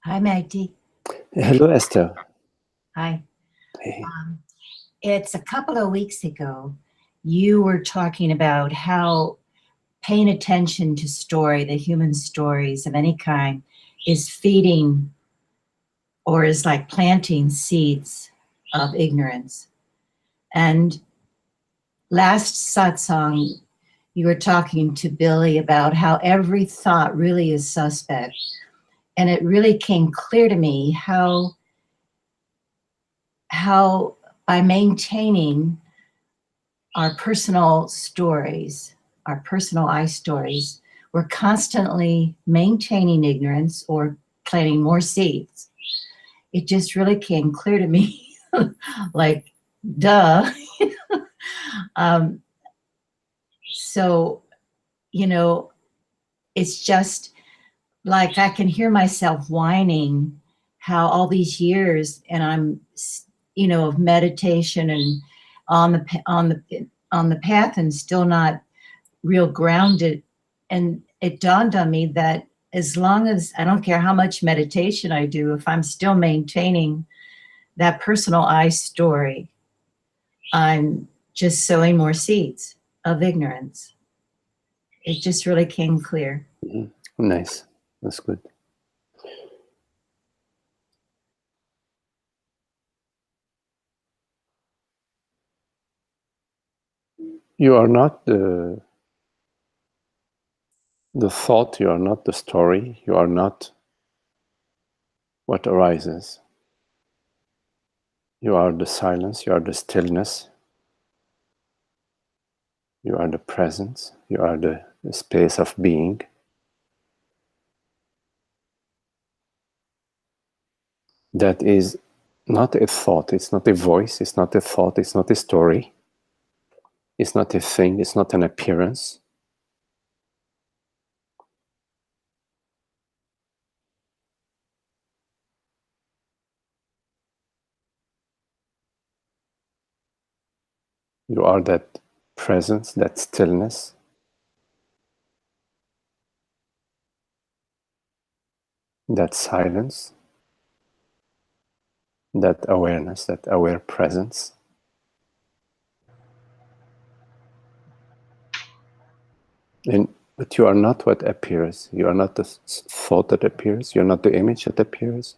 Hi, Magdi. Hello, Esther. Hi. Hey. It's a couple of weeks ago, you were talking about how paying attention to story, the human stories of any kind, is feeding or is like planting seeds of ignorance. And last satsang, you were talking to Billy about how every thought really is suspect. And it really came clear to me how by maintaining our personal stories, our personal I stories, we're constantly maintaining ignorance or planting more seeds. It just really came clear to me, like, duh. um, so, you know, it's just like I can hear myself whining how all these years, and I'm, of meditation and on the path and still not real grounded. And it dawned on me that as long as I don't care how much meditation I do, if I'm still maintaining that personal I story, I'm just sowing more seeds of ignorance. It just really came clear. Mm-hmm. Nice. That's good. You are not the thought, you are not the story, you are not what arises. You are the silence, you are the stillness, you are the presence, you are the space of being. That is not a thought, it's not a voice, it's not a thought, it's not a story, it's not a thing, it's not an appearance. You are that presence, that stillness, that silence, that awareness, that aware presence. But you are not what appears. You are not the thought that appears. You're not the image that appears.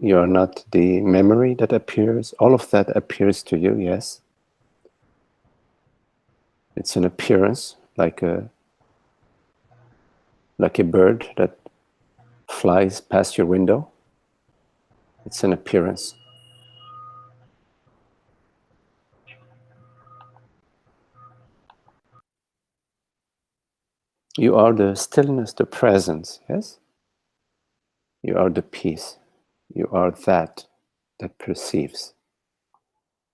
You are not the memory that appears. All of that appears to you, yes. It's an appearance, like a bird that flies past your window. It's an appearance. You are the stillness, the presence, yes? You are the peace. You are that perceives.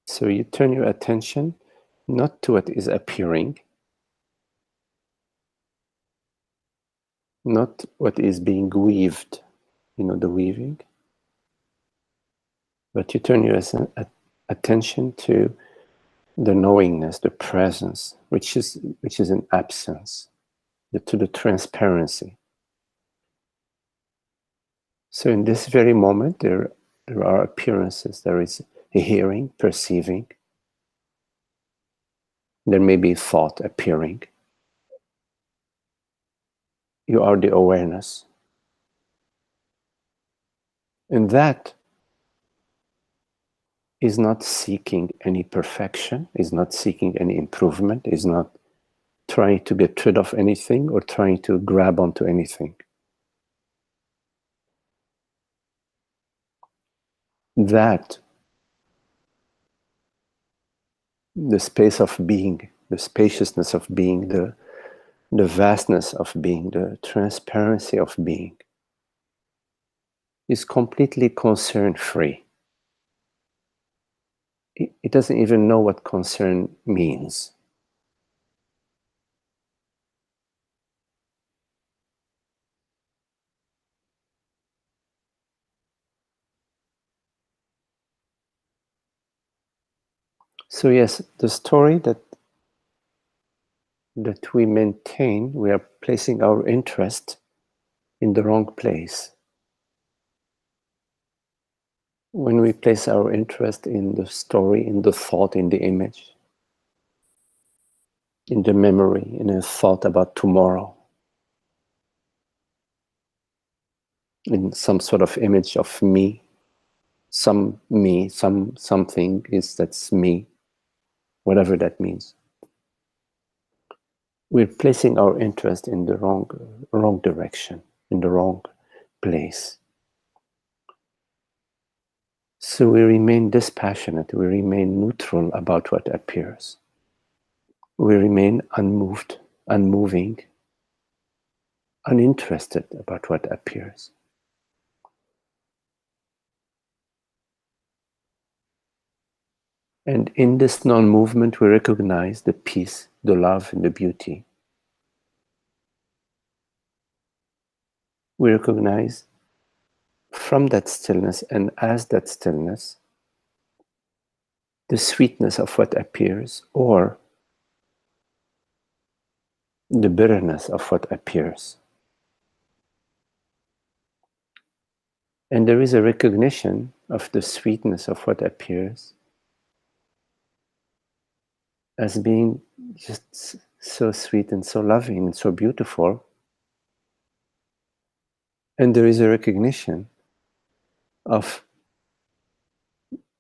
So you turn your attention not to what is appearing, not what is being weaved, the weaving, but you turn your attention to the knowingness, the presence, which is an absence, to the transparency. So in this very moment, there are appearances. There is a hearing, perceiving. There may be thought appearing. You are the awareness. And that is not seeking any perfection, is not seeking any improvement, is not trying to get rid of anything or trying to grab onto anything. That, the space of being, the spaciousness of being, the vastness of being, the transparency of being, is completely concern-free. It doesn't even know what concern means. So yes, the story that we maintain, we are placing our interest in the wrong place. When we place our interest in the story, in the thought, in the image, in the memory, in a thought about tomorrow, in some sort of image of me, something is that's me, whatever that means. We're placing our interest in the wrong direction, in the wrong place. So we remain dispassionate, we remain neutral about what appears. We remain unmoved, unmoving, uninterested about what appears. And in this non-movement, we recognize the peace, the love, and the beauty. We recognize from that stillness and as that stillness, the sweetness of what appears or the bitterness of what appears. And there is a recognition of the sweetness of what appears as being just so sweet and so loving and so beautiful. And there is a recognition of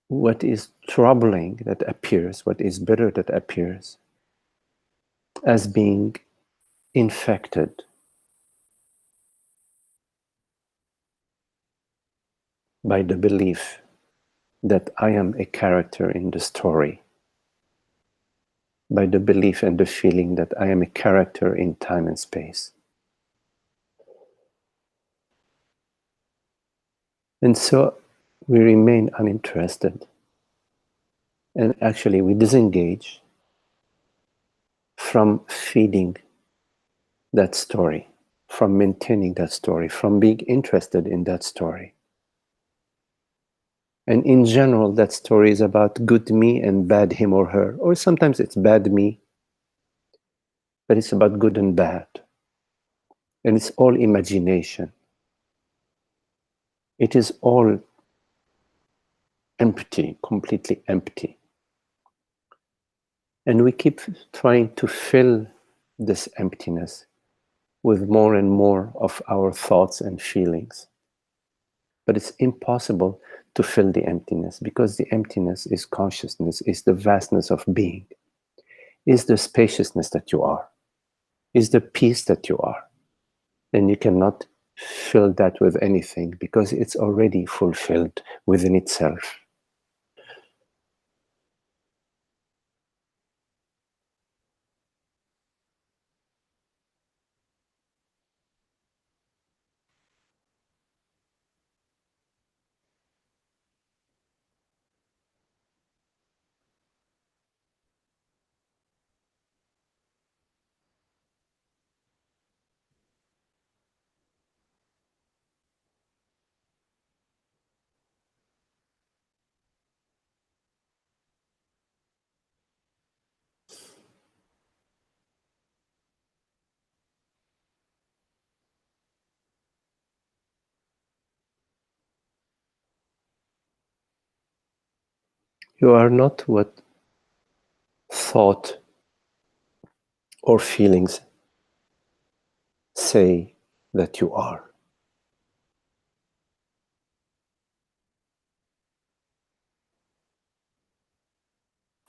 what is troubling that appears, what is bitter that appears, as being infected by the belief that I am a character in the story, by the belief and the feeling that I am a character in time and space. And so we remain uninterested, and actually we disengage from feeding that story, from maintaining that story, from being interested in that story. And in general, that story is about good me and bad him or her, or sometimes it's bad me, but it's about good and bad. And it's all imagination. It is all empty, completely empty. And we keep trying to fill this emptiness with more and more of our thoughts and feelings. But it's impossible to fill the emptiness, because the emptiness is consciousness, is the vastness of being, is the spaciousness that you are, is the peace that you are. And you cannot fill that with anything, because it's already fulfilled within itself. You are not what thought or feelings say that you are.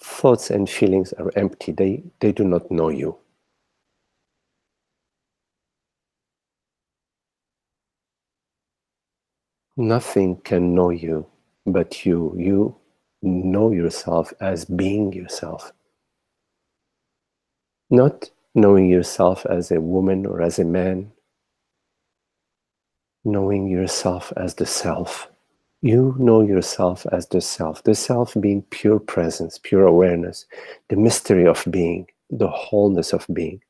Thoughts and feelings are empty. They do not know you. Nothing can know you but you. You know yourself as being yourself. Not knowing yourself as a woman or as a man. Knowing yourself as the self. You know yourself as the self being pure presence, pure awareness, the mystery of being, the wholeness of being,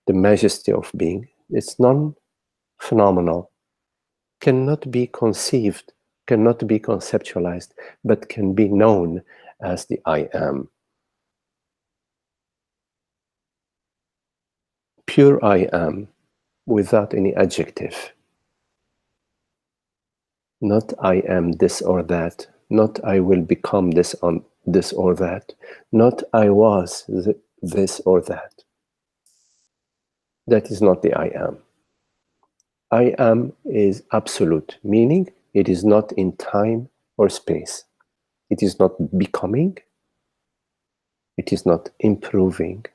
the majesty of being. It's non-phenomenal, cannot be conceived, cannot be conceptualized, but can be known as the I am. Pure I am, without any adjective. Not I am this or that, not I will become this on this or that, not I was this or that. That is not the I am. I am is absolute, meaning it is not in time or space. It is not becoming, it is not improving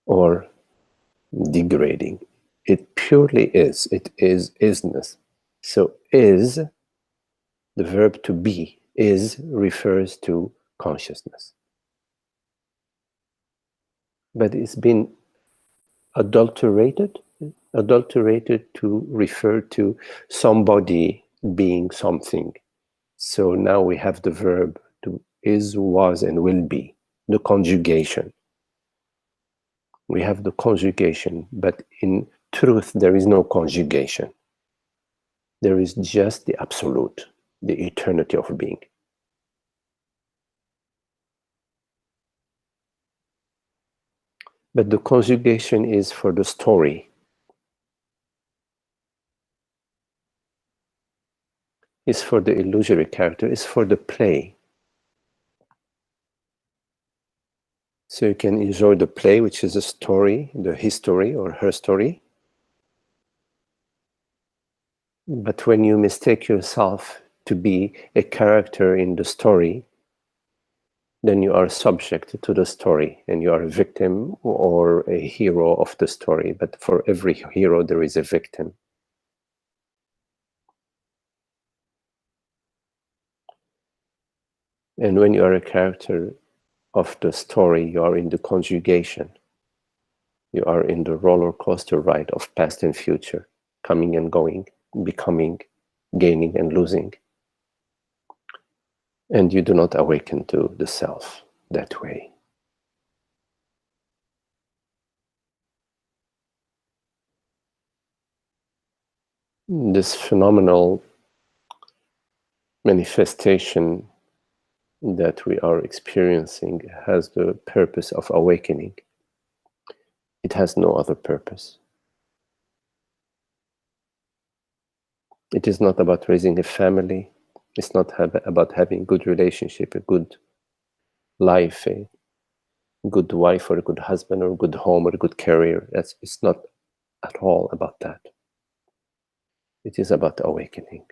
or degrading. It purely is. It is isness. So is, the verb to be, is refers to consciousness. But it's been adulterated to refer to somebody being something. So now we have the verb to is, was, and will be, the conjugation. We have the conjugation, but in truth, there is no conjugation. There is just the absolute, the eternity of being. But the conjugation is for the story. It's for the illusory character. It's for the play. So you can enjoy the play, which is a story, the his story or her story. But when you mistake yourself to be a character in the story, then you are subject to the story and you are a victim or a hero of the story. But for every hero, there is a victim. And when you are a character of the story, you are in the conjugation. You are in the roller coaster ride of past and future, coming and going, becoming, gaining and losing. And you do not awaken to the self that way. This phenomenal manifestation that we are experiencing has the purpose of awakening. It has no other purpose. It is not about raising a family. It's not about having a good relationship, a good life, a good wife or a good husband or a good home or a good career. It's not at all about that. It is about awakening.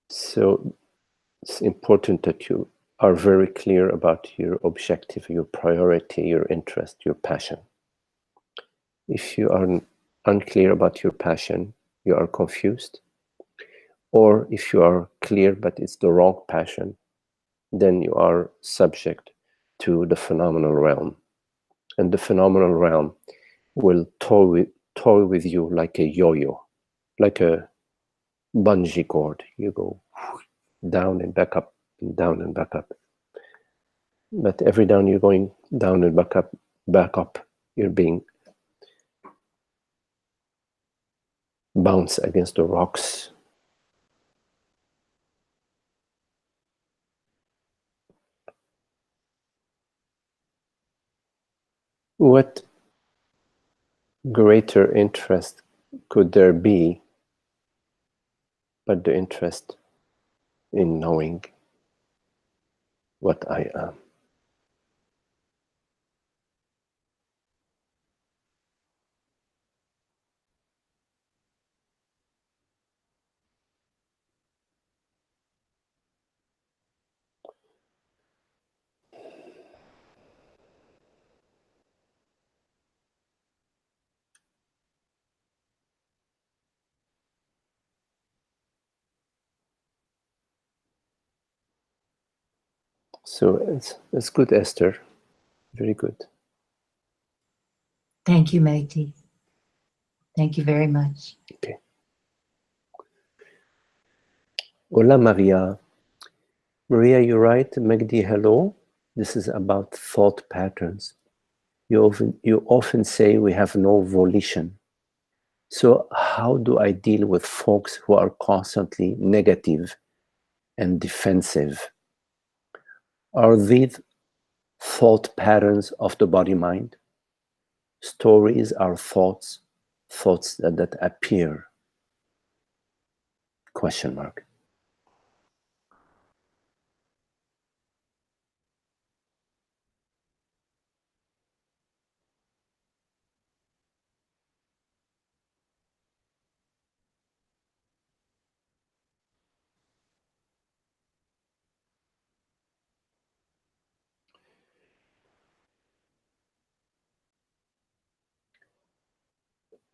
So it's important that you are very clear about your objective, your priority, your interest, your passion. If you are unclear about your passion, you are confused. Or if you are clear but it's the wrong passion, then you are subject to the phenomenal realm. And the phenomenal realm will toy with you like a yo-yo, like a bungee cord. You go down and back up, and down and back up. But every down you're going down and back up, you're being bounced against the rocks. What greater interest could there be but the interest in knowing what I am? So it's good, Esther. Very good. Thank you, Megdi. Thank you very much. Okay. Hola, Maria. Maria, you write, Megdi, hello. This is about thought patterns. You often say we have no volition. So how do I deal with folks who are constantly negative and defensive Are these thought patterns of the body-mind? Stories are thoughts that appear? Question mark.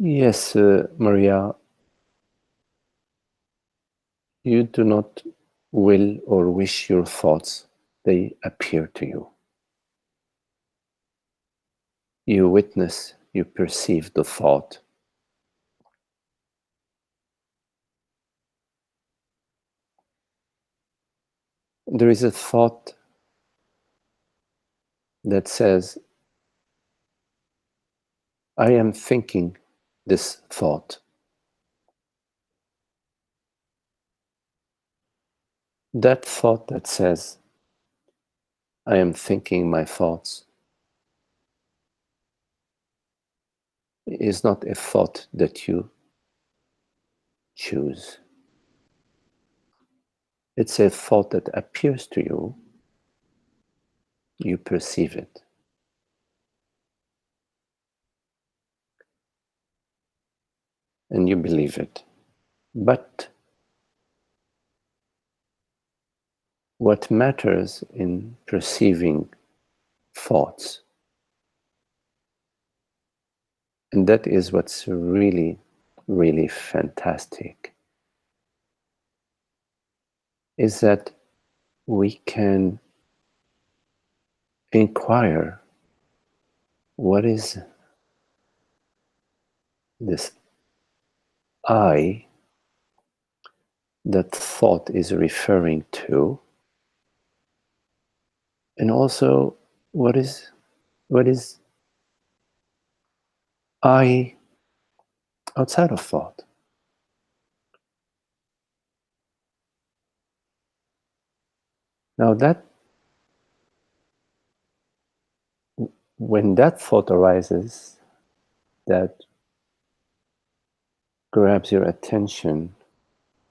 Yes, Maria, you do not will or wish your thoughts, they appear to you. You witness, you perceive the thought. There is a thought that says, I am thinking this thought. That thought that says, I am thinking my thoughts, is not a thought that you choose. It's a thought that appears to you, you perceive it. And you believe it. But what matters in perceiving thoughts, and that is what's really, really fantastic, is that we can inquire, what is this I that thought is referring to? And also, what is I outside of thought? Now that, when that thought arises, that grabs your attention,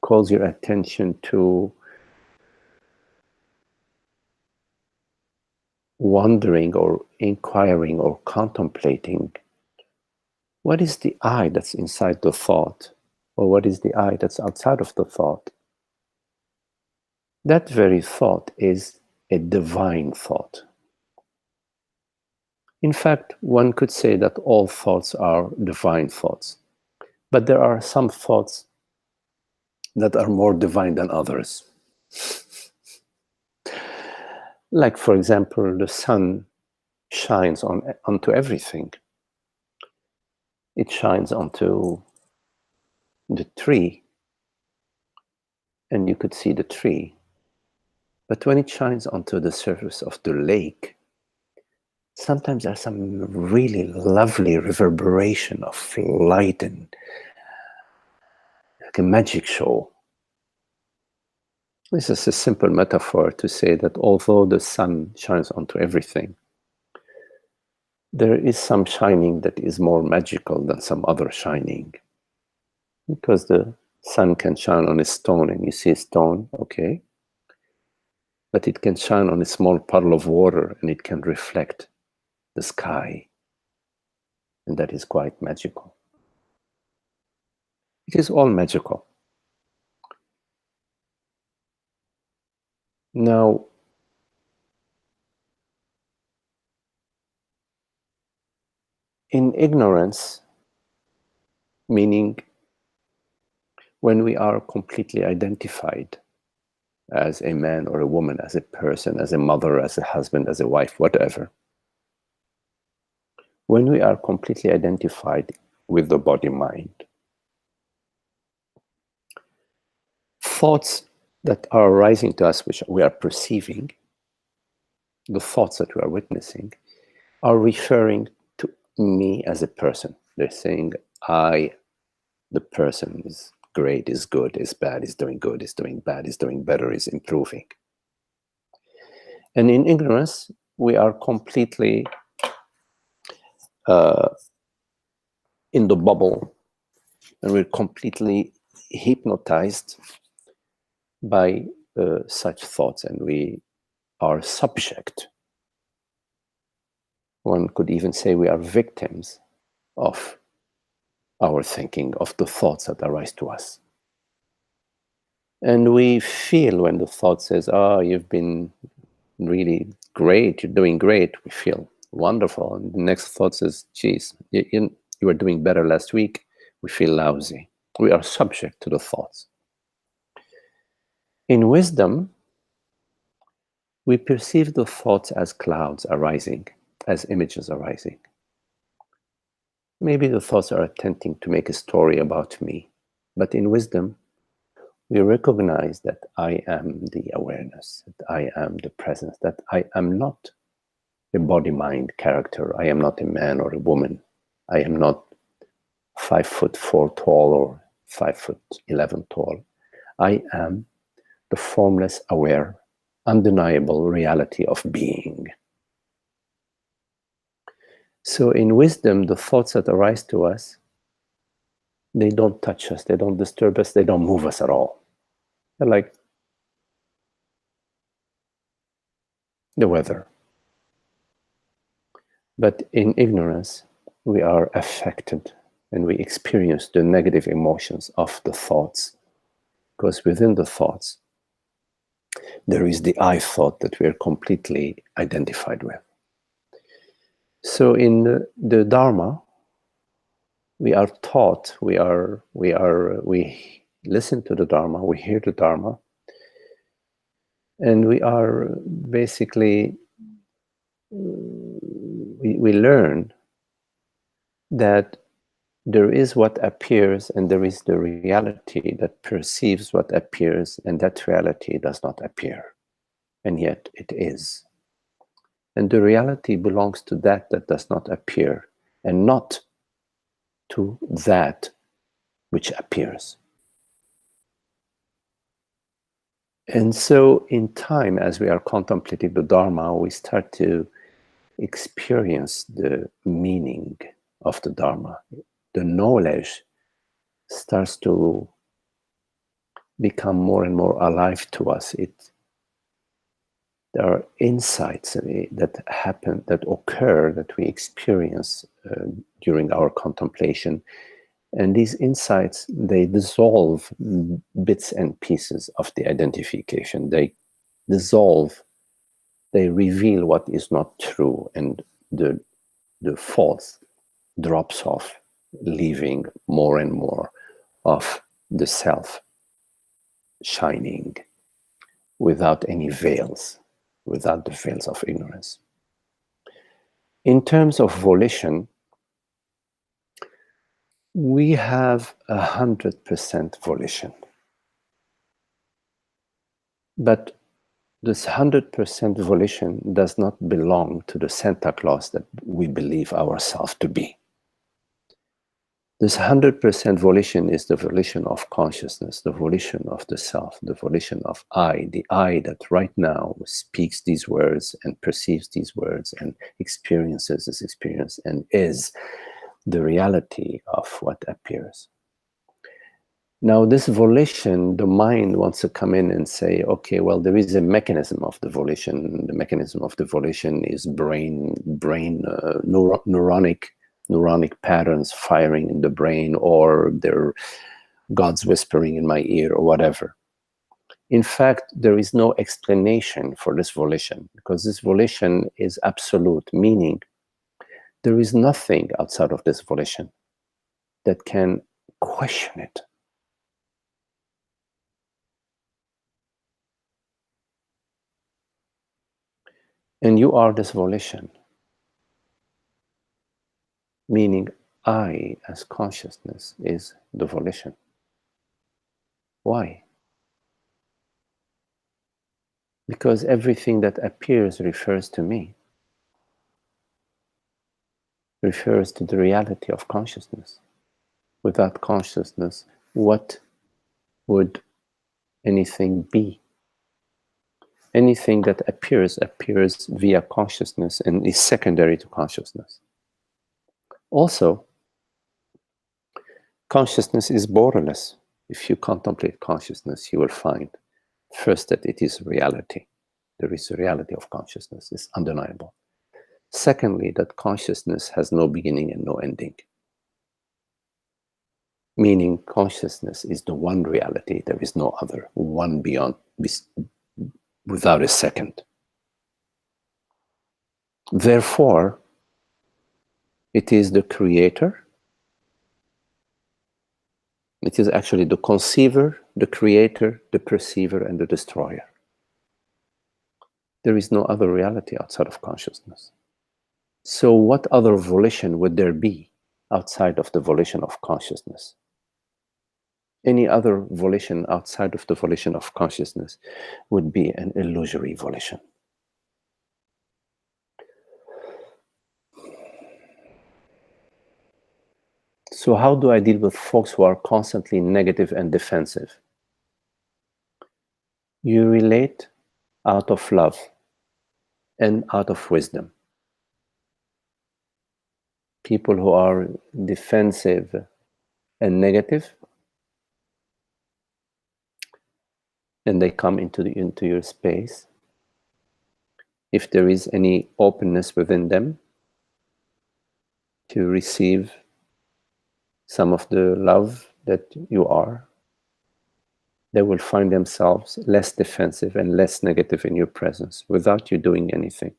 calls your attention to wondering or inquiring or contemplating, what is the I that's inside the thought? Or what is the I that's outside of the thought? That very thought is a divine thought. In fact, one could say that all thoughts are divine thoughts. But there are some thoughts that are more divine than others. Like, for example, the sun shines onto everything. It shines onto the tree, and you could see the tree. But when it shines onto the surface of the lake, sometimes there's some really lovely reverberation of light and like a magic show. This is a simple metaphor to say that although the sun shines onto everything, there is some shining that is more magical than some other shining. Because the sun can shine on a stone and you see a stone, okay. But it can shine on a small puddle of water and it can reflect the sky. And that is quite magical. It is all magical. Now, in ignorance, meaning when we are completely identified as a man or a woman, as a person, as a mother, as a husband, as a wife, whatever, when we are completely identified with the body-mind, thoughts that are arising to us, which we are perceiving, the thoughts that we are witnessing, are referring to me as a person. They're saying, I, the person, is great, is good, is bad, is doing good, is doing bad, is doing better, is improving. And in ignorance, we are completely in the bubble, and we're completely hypnotized by such thoughts, and we are subject. One could even say we are victims of our thinking, of the thoughts that arise to us. And we feel when the thought says, oh, you've been really great, you're doing great, we feel wonderful. And the next thought says, geez, you were doing better last week, we feel lousy. We are subject to the thoughts. In wisdom, we perceive the thoughts as clouds arising, as images arising. Maybe the thoughts are attempting to make a story about me, but in wisdom, we recognize that I am the awareness, that I am the presence, that I am not a body-mind character. I am not a man or a woman. I am not 5'4" tall or 5'11" tall. I am the formless, aware, undeniable reality of being. So in wisdom, the thoughts that arise to us, they don't touch us, they don't disturb us, they don't move us at all. They're like the weather. But in ignorance, we are affected and we experience the negative emotions of the thoughts, because within the thoughts, there is the I thought that we are completely identified with. So in the Dharma, we are taught, we listen to the Dharma, we hear the Dharma, and we are basically, we learn that there is what appears and there is the reality that perceives what appears, and that reality does not appear, and yet it is. And the reality belongs to that does not appear, and not to that which appears. And so in time, as we are contemplating the Dharma, we start to experience the meaning of the Dharma. The knowledge starts to become more and more alive to us. There are insights that happen, that occur, that we experience during our contemplation. And these insights, they dissolve bits and pieces of the identification. They dissolve, they reveal what is not true, and the false drops off, leaving more and more of the self shining without any veils, without the veils of ignorance. In terms of volition, we have 100% volition. But this 100% volition does not belong to the Santa Claus that we believe ourselves to be. This 100% volition is the volition of consciousness, the volition of the self, the volition of I, the I that right now speaks these words and perceives these words and experiences this experience and is the reality of what appears. Now, this volition, the mind wants to come in and say, okay, well, there is a mechanism of the volition. The mechanism of the volition is neuronic patterns firing in the brain, or they're God's whispering in my ear, or whatever. In fact, there is no explanation for this volition, because this volition is absolute, meaning there is nothing outside of this volition that can question it. And you are this volition, meaning I, as consciousness, is the volition. Why? Because everything that appears refers to me, refers to the reality of consciousness. Without consciousness, what would anything be? Anything that appears via consciousness and is secondary to consciousness. Also, consciousness is borderless. If you contemplate consciousness, you will find first that it is reality. There is a reality of consciousness. It's undeniable. Secondly, that consciousness has no beginning and no ending. Meaning consciousness is the one reality. There is no other. One beyond, without a second. Therefore, it is the creator. It is actually the conceiver, the creator, the perceiver, and the destroyer. There is no other reality outside of consciousness. So what other volition would there be outside of the volition of consciousness? Any other volition outside of the volition of consciousness would be an illusory volition. So how do I deal with folks who are constantly negative and defensive? You relate out of love and out of wisdom. People who are defensive and negative, and they come into your space. If there is any openness within them to receive some of the love that you are, they will find themselves less defensive and less negative in your presence without you doing anything.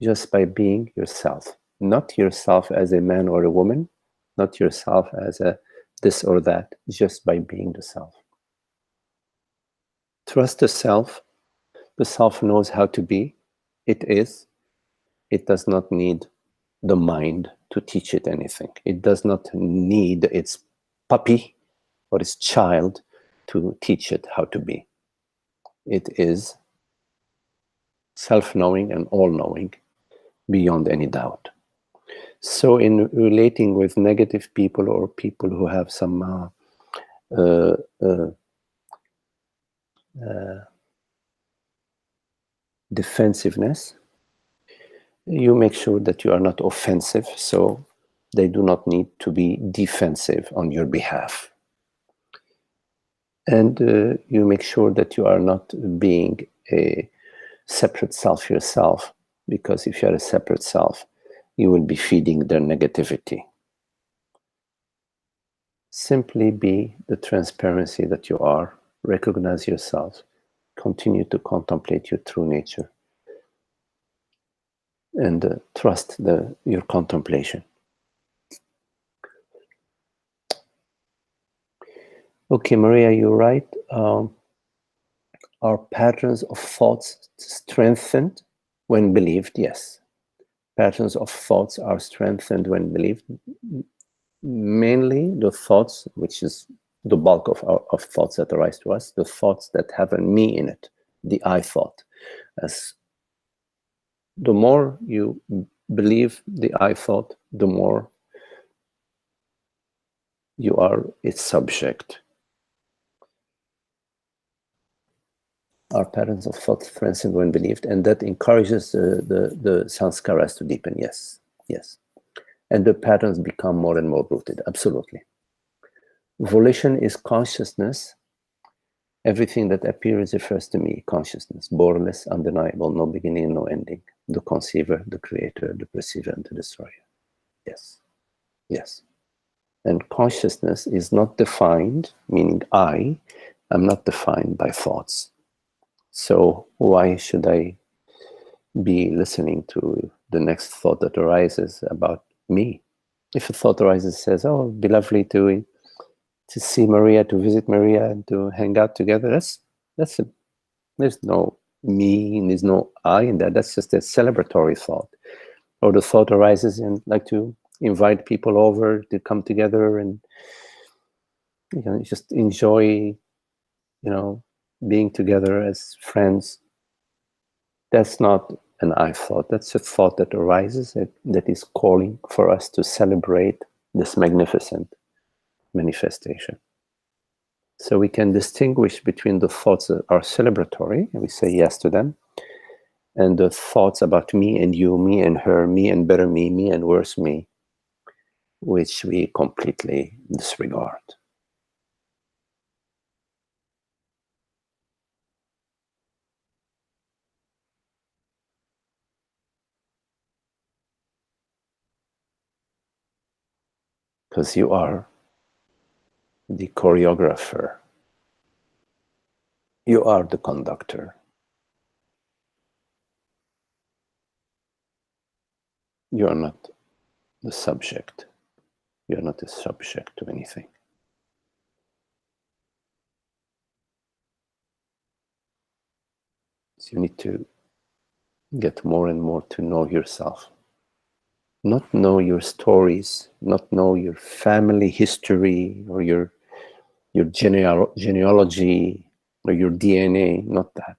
Just by being yourself. Not yourself as a man or a woman, not yourself as a this or that, just by being the self. Trust the self. The self knows how to be. It is. It does not need the mind to teach it anything. It does not need its puppy or its child to teach it how to be. It is self-knowing and all-knowing beyond any doubt. So in relating with negative people or people who have some defensiveness, you make sure that you are not offensive, so they do not need to be defensive on your behalf. And you make sure that you are not being a separate self yourself, because if you are a separate self, you will be feeding their negativity. Simply be the transparency that you are, recognize yourself, continue to contemplate your true nature, and trust your contemplation. Okay, Maria, you're right. Are patterns of thoughts strengthened when believed? Yes. Patterns of thoughts are strengthened when believed. Mainly the thoughts, which is the bulk of thoughts that arise to us, the thoughts that have a me in it, the I thought. As the more you believe the I thought, the more you are its subject. Our patterns of thought strengthen when believed, and that encourages the sanskaras to deepen. Yes, yes. And the patterns become more and more rooted. Absolutely. Volition is consciousness. Everything that appears refers to me, consciousness, borderless, undeniable, no beginning, no ending. The conceiver, the creator, the perceiver, and the destroyer. Yes, yes. And consciousness is not defined, meaning I am not defined by thoughts. So why should I be listening to the next thought that arises about me? If a thought arises, says, "Oh, it'd be lovely to see Maria, to visit Maria, and to hang out together," there's no me, there's no I in that. That's just a celebratory thought. Or the thought arises and like to invite people over to come together and just enjoy, being together as friends. That's not an I thought. That's a thought that arises that is calling for us to celebrate this magnificent manifestation. So we can distinguish between the thoughts that are celebratory, and we say yes to them, and the thoughts about me and you, me and her, me and better me and worse me, which we completely disregard. Because you are the choreographer. You are the conductor. You are not the subject. You are not a subject to anything. So you need to get more and more to know yourself. Not know your stories, not know your family history or your genealogy or your DNA, not that.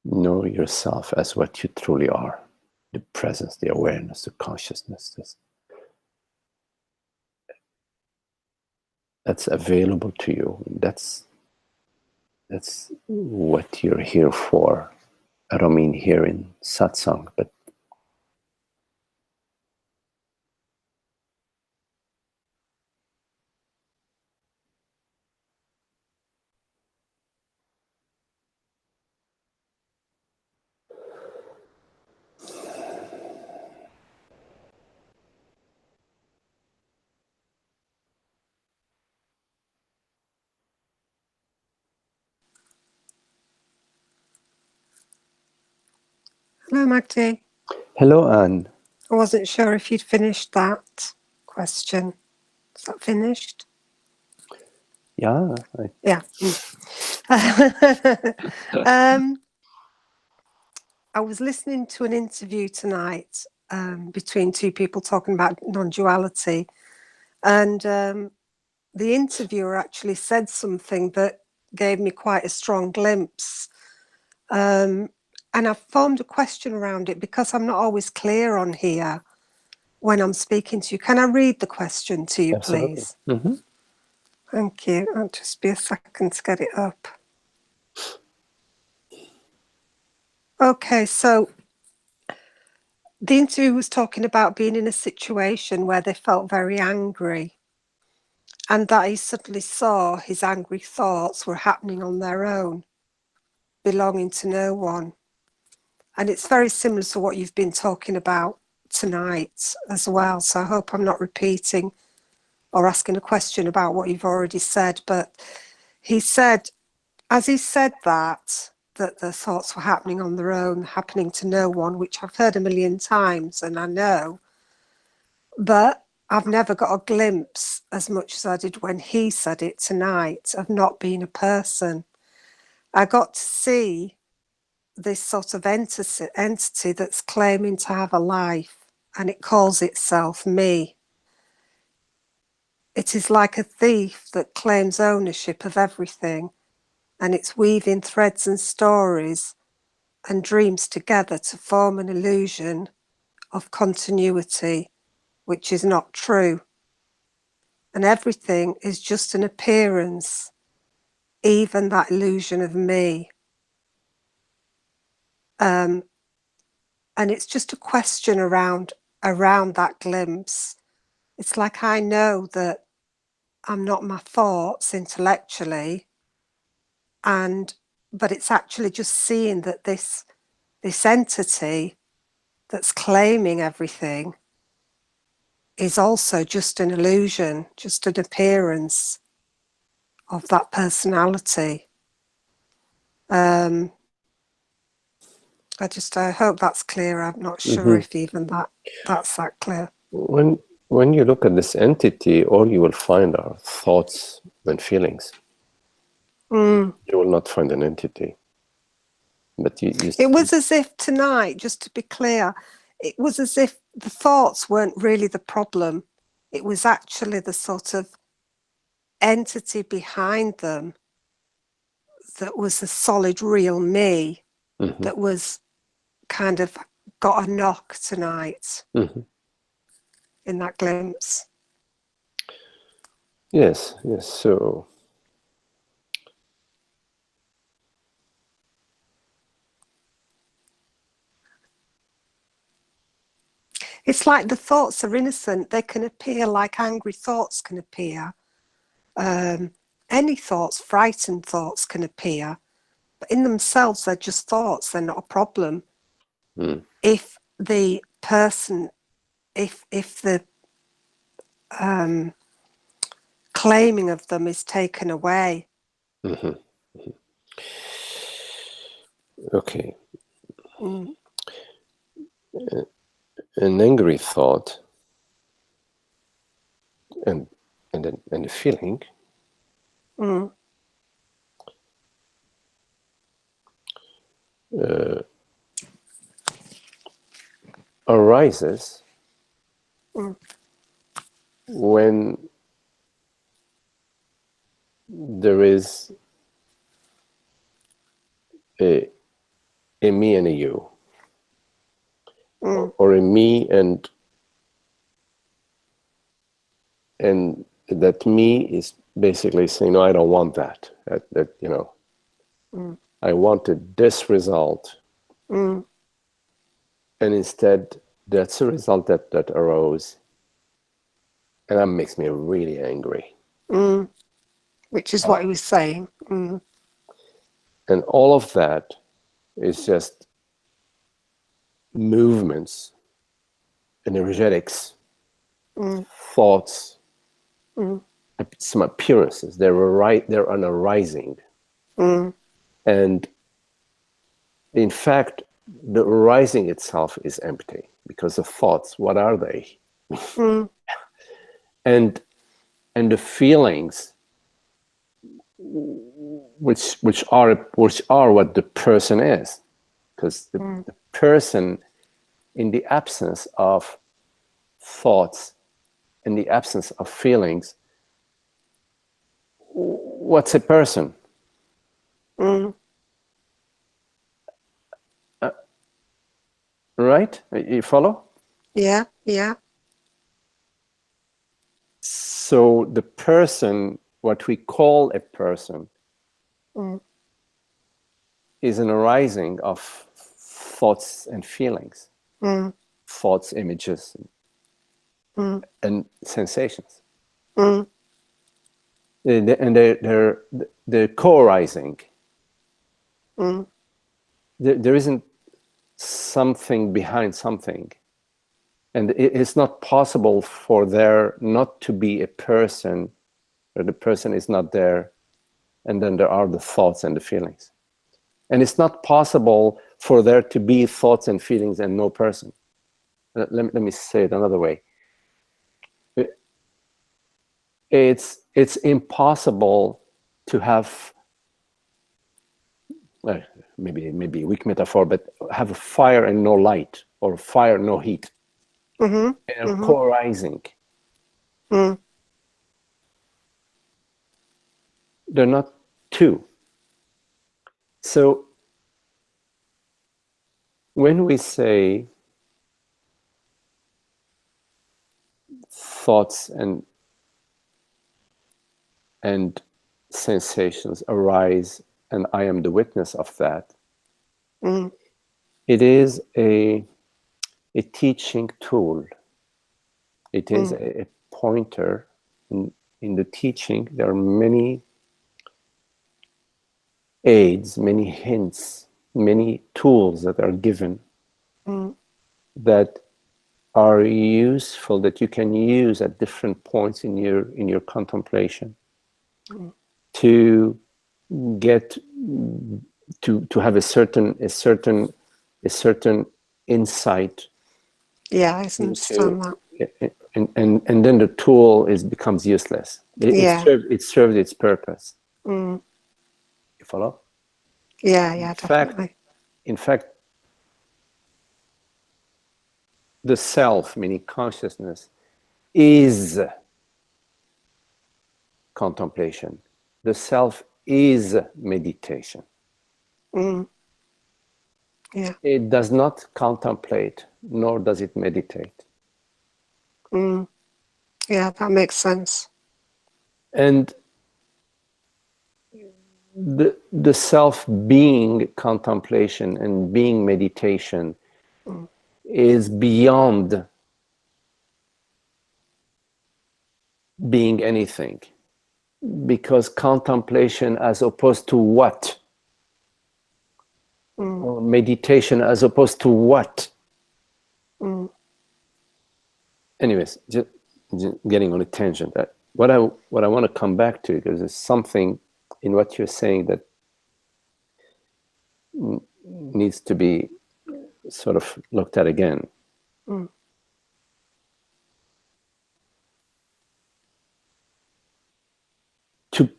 Know yourself as what you truly are. The presence, the awareness, the consciousness. That's available to you. That's what you're here for. I don't mean here in satsang, but Hello, Magdi. hello, Anne. I wasn't sure if you'd finished that question. Is that finished? Yeah. Yeah. I was listening to an interview tonight between two people talking about non-duality, and the interviewer actually said something that gave me quite a strong glimpse. And I've formed a question around it because I'm not always clear on here when I'm speaking to you. Can I read the question to you, Absolutely. please? Mm-hmm. Thank you. I'll just be a second to get it up. Okay, so the interview was talking about being in a situation where they felt very angry, and that he suddenly saw his angry thoughts were happening on their own, belonging to no one. And it's very similar to what you've been talking about tonight as well. So I hope I'm not repeating or asking a question about what you've already said. But he said, as he said that the thoughts were happening on their own, happening to no one, which I've heard a million times and I know, but I've never got a glimpse as much as I did when he said it tonight of not being a person. I got to see this sort of entity that's claiming to have a life, and it calls itself me. It is like a thief that claims ownership of everything, and it's weaving threads and stories and dreams together to form an illusion of continuity, which is not true. And everything is just an appearance, even that illusion of me. And it's just a question around that glimpse. It's like I know that I'm not my thoughts intellectually, but it's actually just seeing that this entity that's claiming everything is also just an illusion, just an appearance of that personality. I hope that's clear. I'm not sure if even that's that clear. When you look at this entity, all you will find are thoughts and feelings. You will not find an entity. But it was as if tonight, just to be clear, it was as if the thoughts weren't really the problem. It was actually the sort of entity behind them that was a solid, real me that was kind of got a knock tonight in that glimpse. Yes, yes. So it's like the thoughts are innocent. They can appear like angry thoughts can appear. Any thoughts, frightened thoughts can appear. But in themselves, they're just thoughts. They're not a problem. If the person, if the claiming of them is taken away. okay, Mm. an angry thought and a feeling arises when there is a me and a you, or a me and that me is basically saying, no, I don't want that. That you know, I wanted this result, and instead that's a result that arose, and that makes me really angry. Which is what he was saying. And all of that is just movements, energetics, thoughts, some appearances. They're an arising. And in fact, the arising itself is empty, because the thoughts, what are they? and the feelings, which are what the person is, because the person, in the absence of thoughts, in the absence of feelings, what's a person? Right? You follow? Yeah, yeah. So the person, what we call a person, is an arising of thoughts and feelings, thoughts, images, and sensations. And they're co-arising. There isn't something behind something. And it's not possible for there not to be a person, or the person is not there, and then there are the thoughts and the feelings. And it's not possible for there to be thoughts and feelings and no person. Let me say it another way. It's impossible to have, well, maybe a weak metaphor, but have a fire and no light, or fire no heat. They're co-arising. They're not two. So when we say thoughts and sensations arise, and I am the witness of that, it is a teaching tool. It is a pointer. In the teaching, there are many aids, many hints, many tools that are given that are useful, that you can use at different points in your contemplation to get to have a certain insight. Yeah, I understand that. And then the tool becomes useless. It serves its purpose. You follow? Yeah, definitely. In fact, the self, meaning consciousness, is contemplation. The self is meditation. Yeah. It does not contemplate, nor does it meditate. Yeah, that makes sense. And the self-being contemplation and being meditation is beyond being anything, because contemplation as opposed to what? Or meditation as opposed to what? Anyways, just getting on a tangent. What I want to come back to, because there's something in what you're saying that needs to be sort of looked at again. To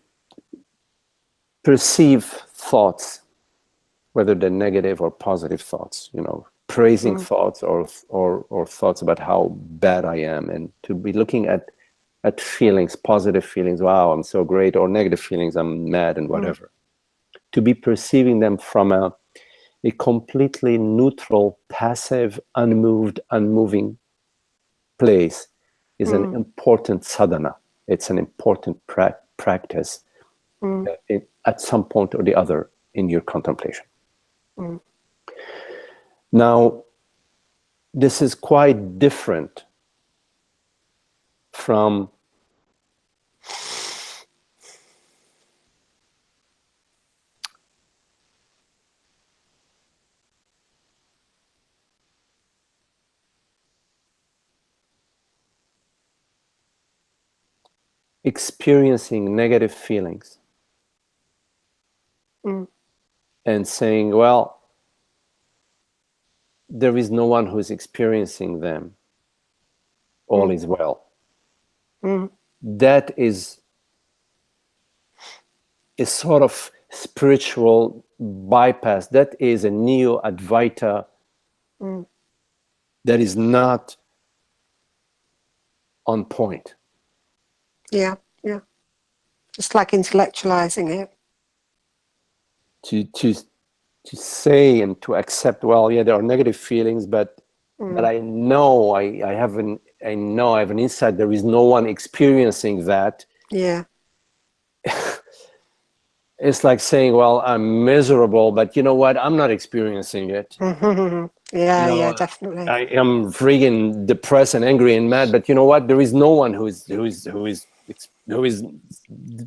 perceive thoughts, whether they're negative or positive thoughts, you know, praising thoughts or thoughts about how bad I am, and to be looking at feelings, positive feelings, wow, I'm so great, or negative feelings, I'm mad and whatever. To be perceiving them from a completely neutral, passive, unmoved, unmoving place is an important sadhana. It's an important practice at some point or the other in your contemplation. Now, this is quite different from experiencing negative feelings and saying, well, there is no one who's experiencing them. All is well. That is a sort of spiritual bypass. That is a neo-Advaita that is not on point. Yeah. Just like intellectualizing it. To say and to accept, well, yeah, there are negative feelings, but I know I have an insight. There is no one experiencing that. Yeah. It's like saying, well, I'm miserable, but you know what? I'm not experiencing it. Yeah, definitely. I am freaking depressed and angry and mad, but you know what? There is no one who is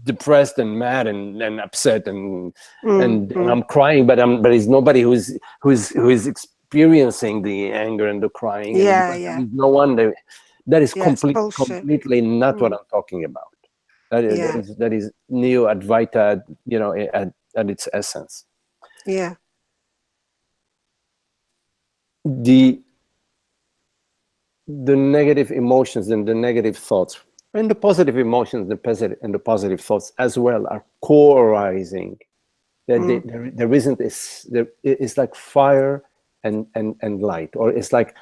depressed and mad and upset and I'm crying, but there's nobody who is experiencing the anger and the crying. Yeah. There is no one that is completely not what I'm talking about. That is neo-Advaita, you know, at its essence. Yeah. The negative emotions and the negative thoughts and the positive emotions and the positive thoughts as well are co-arising. There isn't this. It's like fire and light, or it's like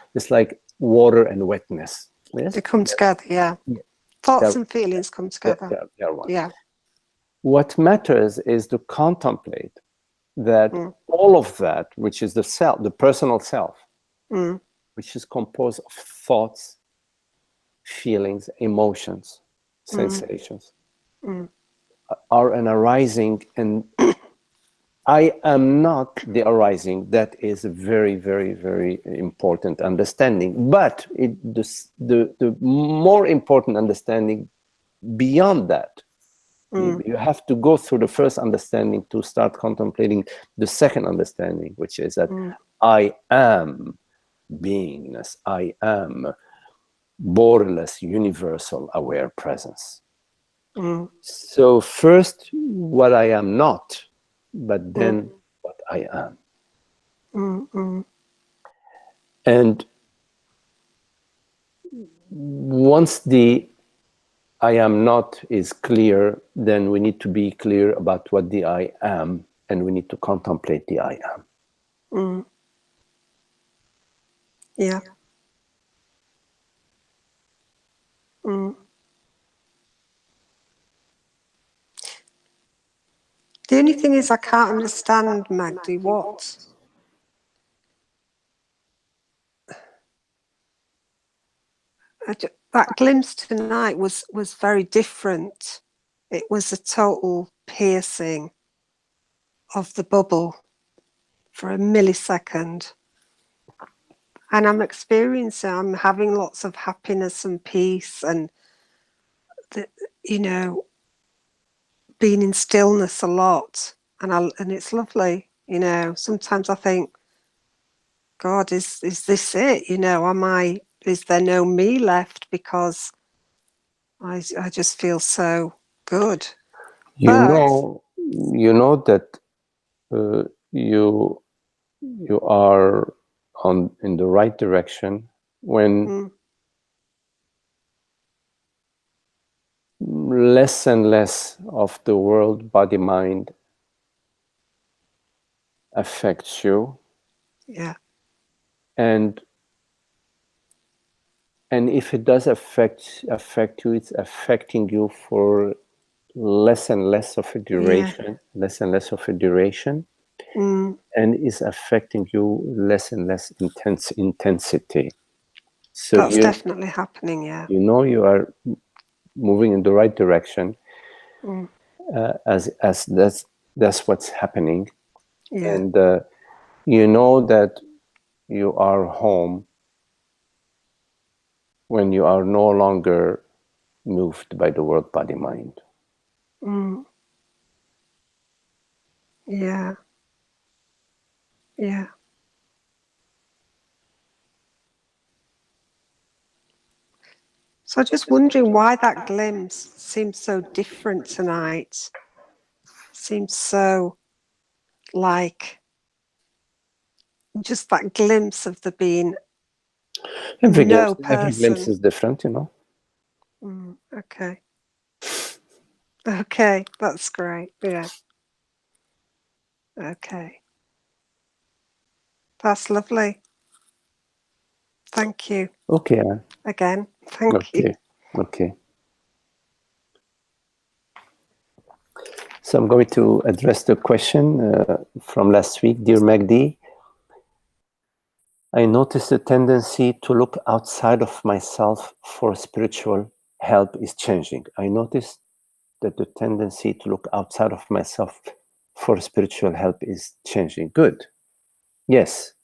water and wetness. Yes? They come together. Yeah. Thoughts and feelings come together. They're one. Yeah. What matters is to contemplate that all of that, which is the self, the personal self, which is composed of thoughts, feelings, emotions, sensations, are an arising, and I am not the arising. That is a very, very, very important understanding. But the more important understanding beyond that, you have to go through the first understanding to start contemplating the second understanding, which is that I am beingness. I am borderless, universal, aware presence. So first, what I am not, but then what I am. And once the I am not is clear, then we need to be clear about what the I am, and we need to contemplate the I am. Yeah. The only thing is I can't understand, Magdi, what that glimpse tonight was very different it was a total piercing of the bubble for a millisecond. And I'm having lots of happiness and peace and, you know, being in stillness a lot. And it's lovely, you know. Sometimes I think, God, is this it? You know, is there no me left? Because I just feel so good. You know that you are in the right direction when less and less of the world, body, mind affects you. Yeah. And if it does affect you, it's affecting you for less and less of a duration, and is affecting you less and less intensity. So That's definitely happening, yeah. You know you are moving in the right direction, as that's what's happening. Yeah. And you know that you are home when you are no longer moved by the world, body, mind. Yeah. Yeah. So I'm just wondering why that glimpse seems so different tonight. Seems so like just that glimpse of the being Every glimpse person. is different, you know. Okay. Okay, that's great. Yeah. Okay. That's lovely. Thank you. Okay. Again. Thank you. Okay. So I'm going to address the question from last week. Dear Magdi, I noticed a tendency to look outside of myself for spiritual help is changing. I noticed that the tendency to look outside of myself for spiritual help is changing. Good. Yes.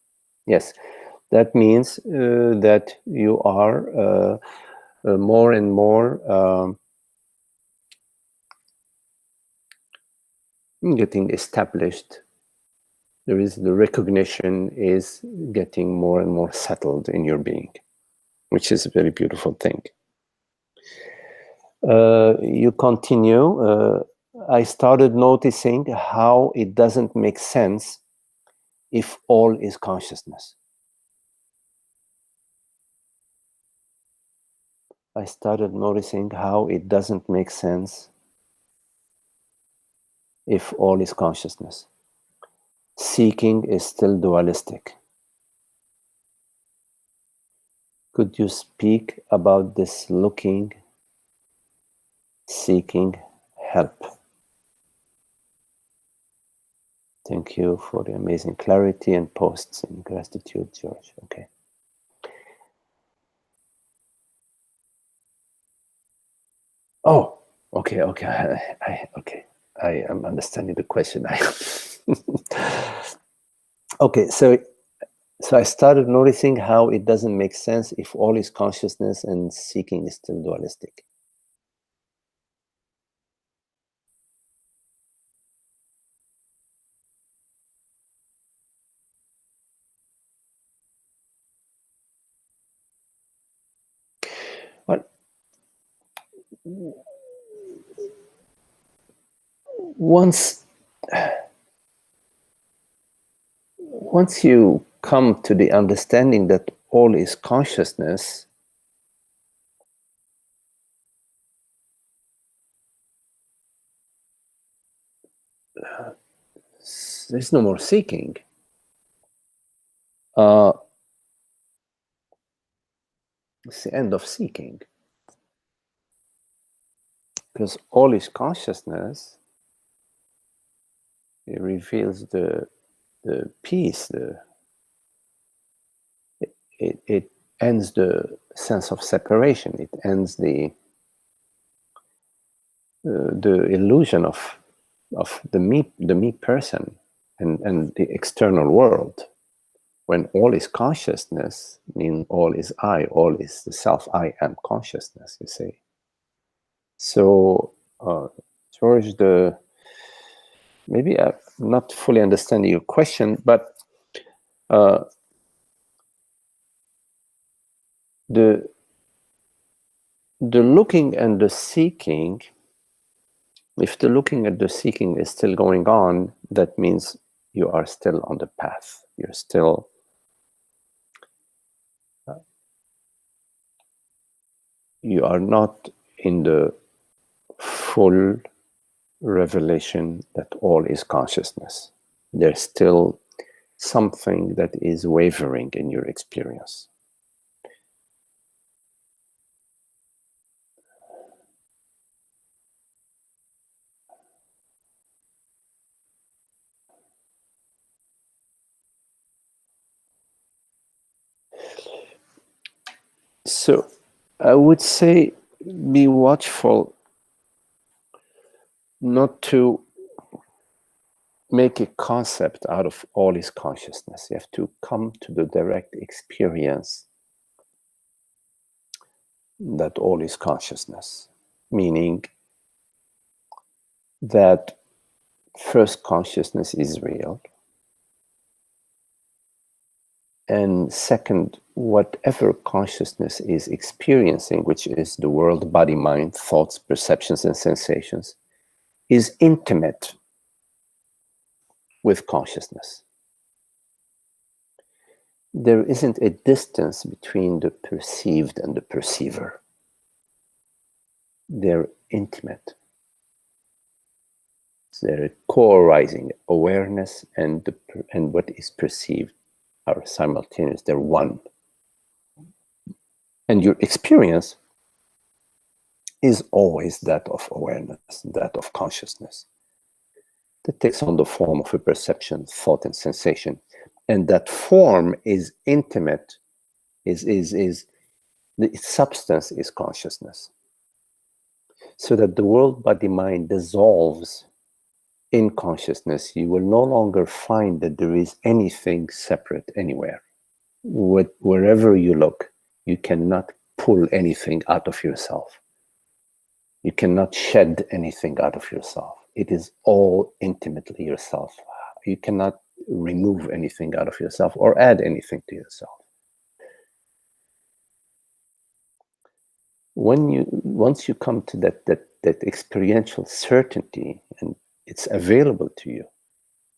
That means that you are more and more getting established. The recognition is getting more and more settled in your being, which is a very beautiful thing. You continue. I started noticing how it doesn't make sense if all is consciousness. I started noticing how it doesn't make sense if all is consciousness. Seeking is still dualistic. Could you speak about this looking, seeking help? Thank you for the amazing clarity and posts and gratitude, George. Okay. Oh, okay. I am understanding the question. Okay, so I started noticing how it doesn't make sense if all is consciousness and seeking is still dualistic. Well, once you come to the understanding that all is consciousness, there's no more seeking. It's the end of seeking. Because all is consciousness, it reveals the peace, it ends the sense of separation, it ends the the illusion of the me person and the external world. When all is consciousness, means all is I, all is the self I am consciousness, you see. So, George, maybe I'm not fully understanding your question, but the looking and the seeking, if the looking and the seeking is still going on, that means you are still on the path. You're still you are not in the full revelation that all is consciousness. There's still something that is wavering in your experience. So I would say be watchful not to make a concept out of all is consciousness. You have to come to the direct experience that all is consciousness, meaning that first, consciousness is real, and second, whatever consciousness is experiencing, which is the world, body, mind, thoughts, perceptions, and sensations, is intimate with consciousness. There isn't a distance between the perceived and the perceiver. They're intimate. They're co-arising. Awareness and what is perceived are simultaneous. They're one. And your experience is always that of awareness, that of consciousness. That takes on the form of a perception, thought, and sensation. And that form is intimate, its substance is consciousness. So that the world, body, mind dissolves in consciousness, you will no longer find that there is anything separate anywhere. Wherever you look, you cannot pull anything out of yourself. You cannot shed anything out of yourself. It is all intimately yourself. You cannot remove anything out of yourself or add anything to yourself. Once you come to that experiential certainty, and it's available to you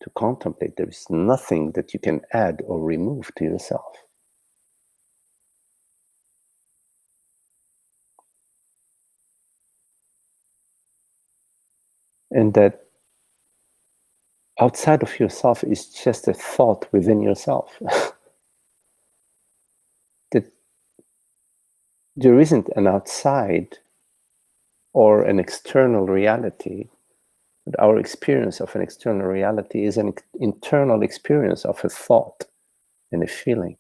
to contemplate, there is nothing that you can add or remove to yourself. And that outside of yourself is just a thought within yourself. That there isn't an outside or an external reality. But our experience of an external reality is an internal experience of a thought and a feeling.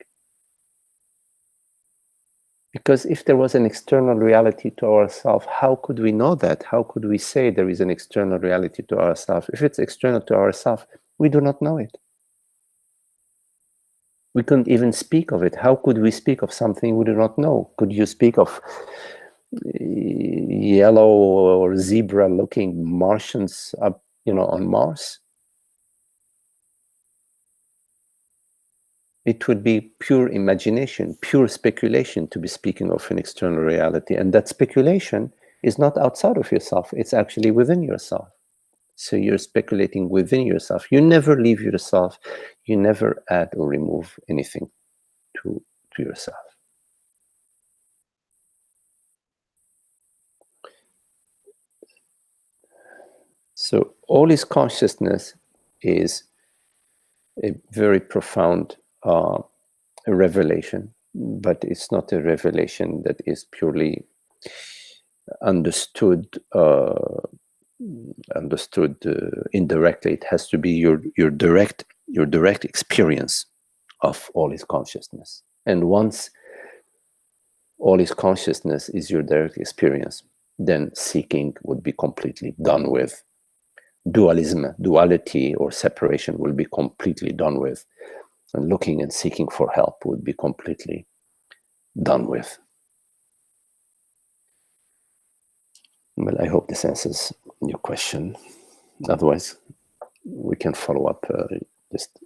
Because if there was an external reality to ourselves, how could we know that? How could we say there is an external reality to ourselves? If it's external to ourselves, we do not know it. We couldn't even speak of it. How could we speak of something we do not know? Could you speak of yellow or zebra-looking Martians up, on Mars? It would be pure imagination, pure speculation to be speaking of an external reality. And that speculation is not outside of yourself. It's actually within yourself. So you're speculating within yourself. You never leave yourself. You never add or remove anything to yourself. So all is consciousness is a very profound revelation, but it's not a revelation that is purely understood indirectly. It has to be your direct experience of all is consciousness. And once all is consciousness is your direct experience, then seeking would be completely done with. Duality or separation will be completely done with. And looking and seeking for help would be completely done with. Well, I hope this answers your question. Otherwise, we can follow up just.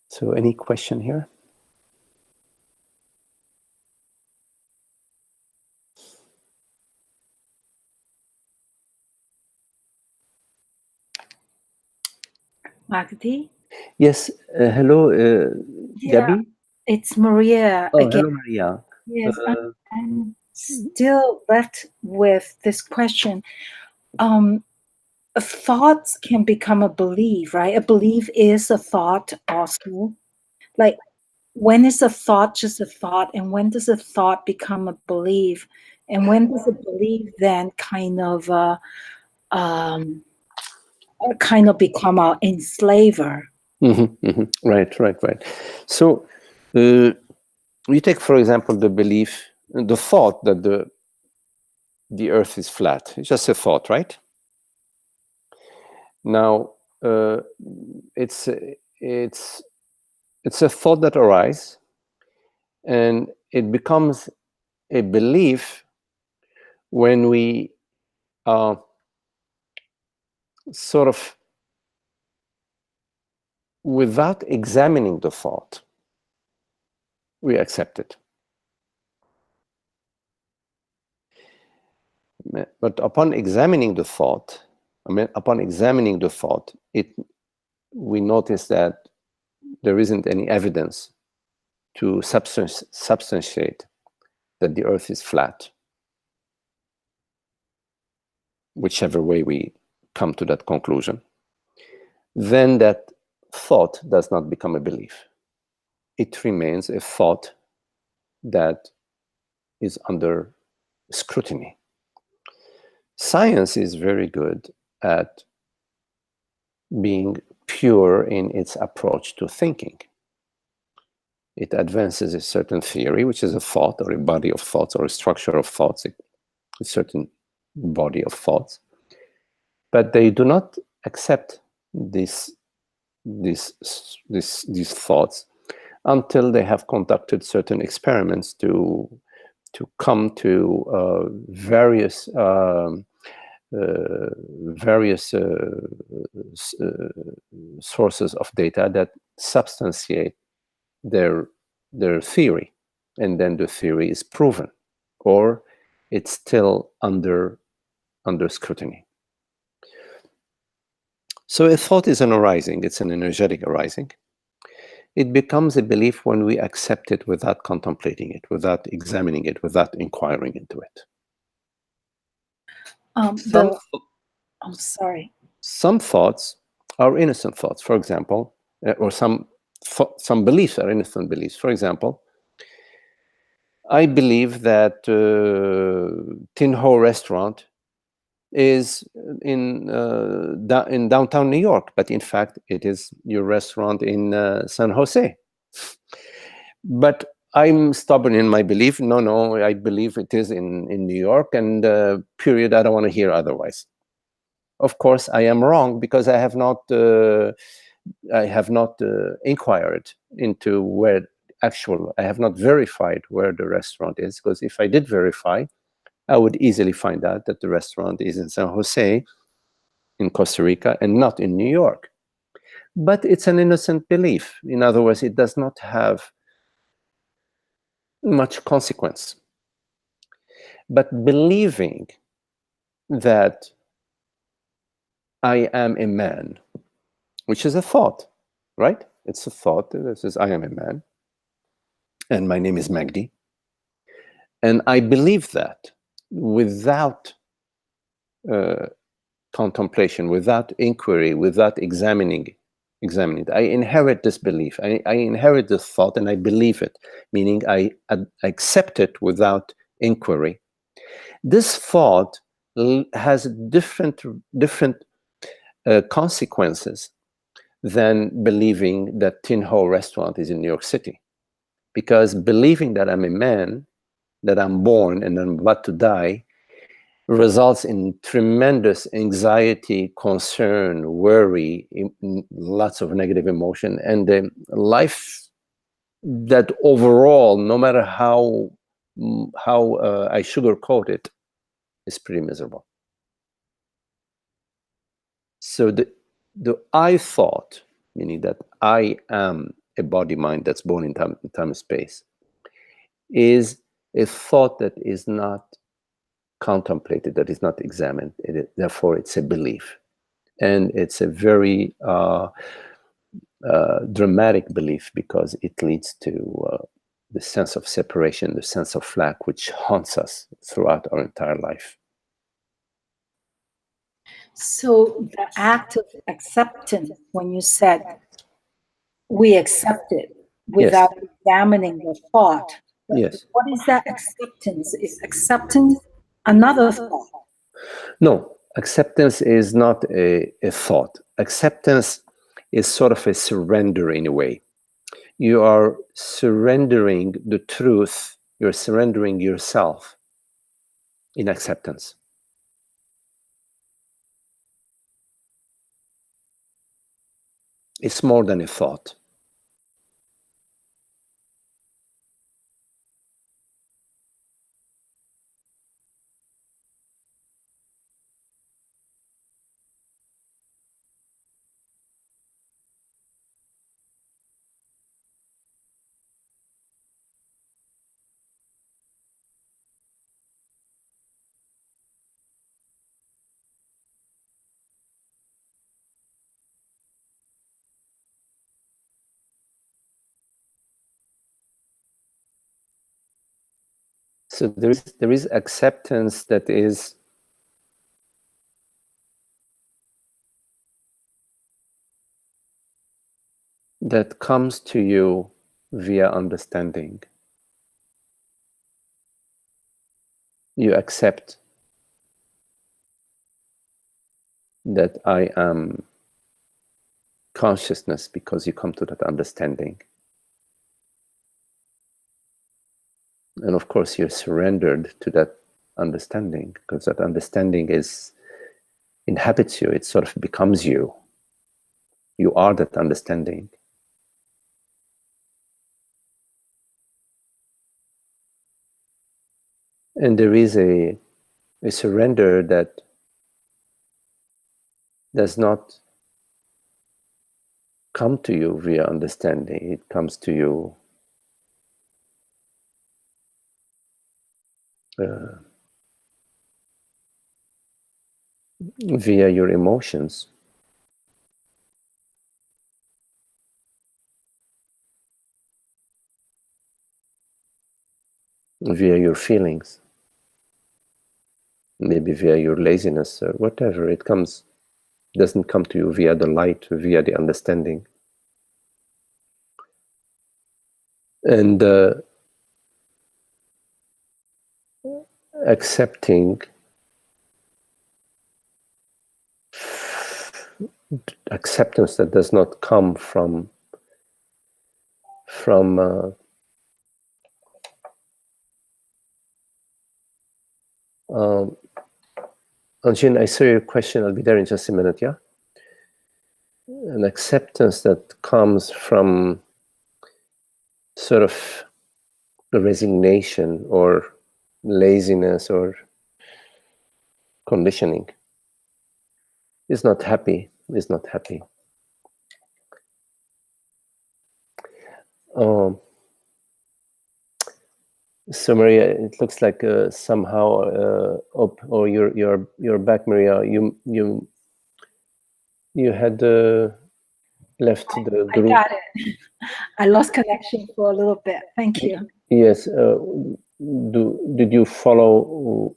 So any question here? Magdi? Yes, hello, Yeah, Gabby? it's Maria Oh, again. hello, Maria. Yes, I'm still left with this question. Thoughts can become a belief, right? A belief is a thought also. Like, when is a thought just a thought, and when does a thought become a belief, and when does a belief then kind of become an enslaver? Right. So you take, for example, the belief, the thought that the earth is flat. It's just a thought, right? Now, it's a thought that arises, and it becomes a belief when we sort of, without examining the thought, we accept it. But upon examining the thought, we notice that there isn't any evidence to substantiate that the earth is flat, whichever way we come to that conclusion. Then that thought does not become a belief. It remains a thought that is under scrutiny. Science is very good at being pure in its approach to thinking. It advances a certain theory, which is a thought or a body of thoughts or a structure of thoughts, a certain body of thoughts. But they do not accept these thoughts until they have conducted certain experiments to come to various sources of data that substantiate their theory, and then the theory is proven, or it's still under scrutiny. So a thought is an arising, it's an energetic arising. It becomes a belief when we accept it without contemplating it, without examining it, without inquiring into it. Some thoughts are innocent thoughts, for example, or some beliefs are innocent beliefs. For example, I believe that Tin Ho restaurant is in downtown New York, but in fact, it is your restaurant in San Jose. But I'm stubborn in my belief. No, I believe it is in New York, and period. I don't want to hear otherwise. Of course, I am wrong because I have not inquired into where I have not verified where the restaurant is, because if I did verify, I would easily find out that the restaurant is in San Jose, in Costa Rica, and not in New York. But it's an innocent belief. In other words, it does not have much consequence. But believing that I am a man, which is a thought, right? It's a thought that says, I am a man, and my name is Magdi. And I believe that without contemplation, without inquiry, without examining examine it. I inherit this belief. I inherit this thought and I believe it, meaning I accept it without inquiry. This thought has different consequences than believing that Tin Ho restaurant is in New York City. Because believing that I'm a man, that I'm born and I'm about to die, results in tremendous anxiety, concern, worry, lots of negative emotion, and a life that overall, no matter how I sugarcoat it, is pretty miserable. So the I thought, meaning that I am a body mind that's born in time and space, is a thought that is not contemplated, that is not examined. Therefore, it's a belief. And it's a very dramatic belief, because it leads to the sense of separation, the sense of lack, which haunts us throughout our entire life. So the act of acceptance, when you said we accept it without examining the thought, yes. What is that acceptance? Is acceptance another thought? No, acceptance is not a thought. Acceptance is sort of a surrender in a way. You are surrendering the truth. You're surrendering yourself in acceptance. It's more than a thought. So there is acceptance that comes to you via understanding. You accept that I am consciousness because you come to that understanding. And of course, you're surrendered to that understanding, because that understanding inhabits you. It sort of becomes you. You are that understanding. And there is a surrender that does not come to you via understanding. It comes to you via your emotions, via your feelings, maybe via your laziness or whatever. It doesn't come to you via the light, via the understanding. And accepting acceptance that does not come from Anjin, I saw your question. I'll be there in just a minute, yeah? An acceptance that comes from sort of the resignation or laziness or conditioning. Is not happy. Is not happy. So Maria, it looks like somehow or you're back, Maria. You had left the group. I got it. I lost connection for a little bit. Thank you. Yes. Did you follow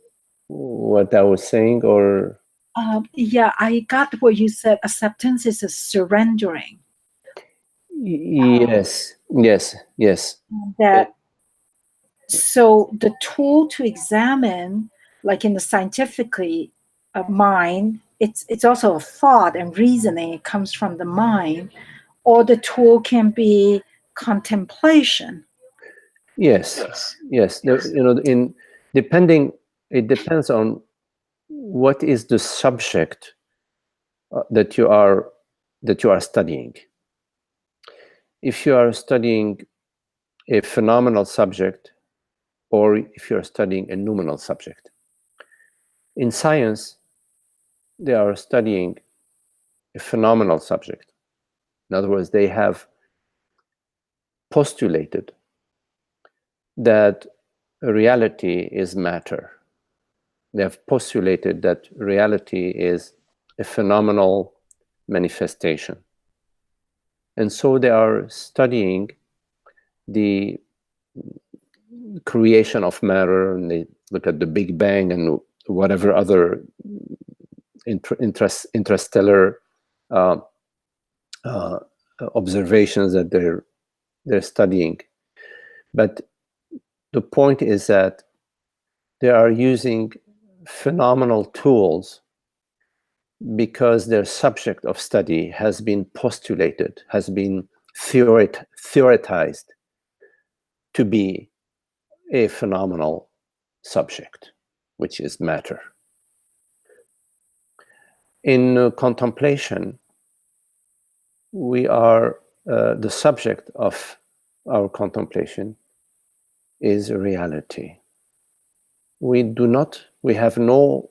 what I was saying, or? Yeah, I got what you said. Acceptance is a surrendering. Yes, yes. That so the tool to examine, like in the scientifically mind, it's also a thought and reasoning. It comes from the mind, or the tool can be contemplation. Yes. In depending, it depends on what is the subject that you are studying. If you are studying a phenomenal subject, or if you are studying a noumenal subject. In science, they are studying a phenomenal subject. In other words, they have postulated that reality is matter. They have postulated that reality is a phenomenal manifestation. And so they are studying the creation of matter, and they look at the Big Bang and whatever other interstellar observations that they're studying. But the point is that they are using phenomenal tools because their subject of study has been postulated, has been theoretized to be a phenomenal subject, which is matter. In contemplation, we are the subject of our contemplation is reality. We have no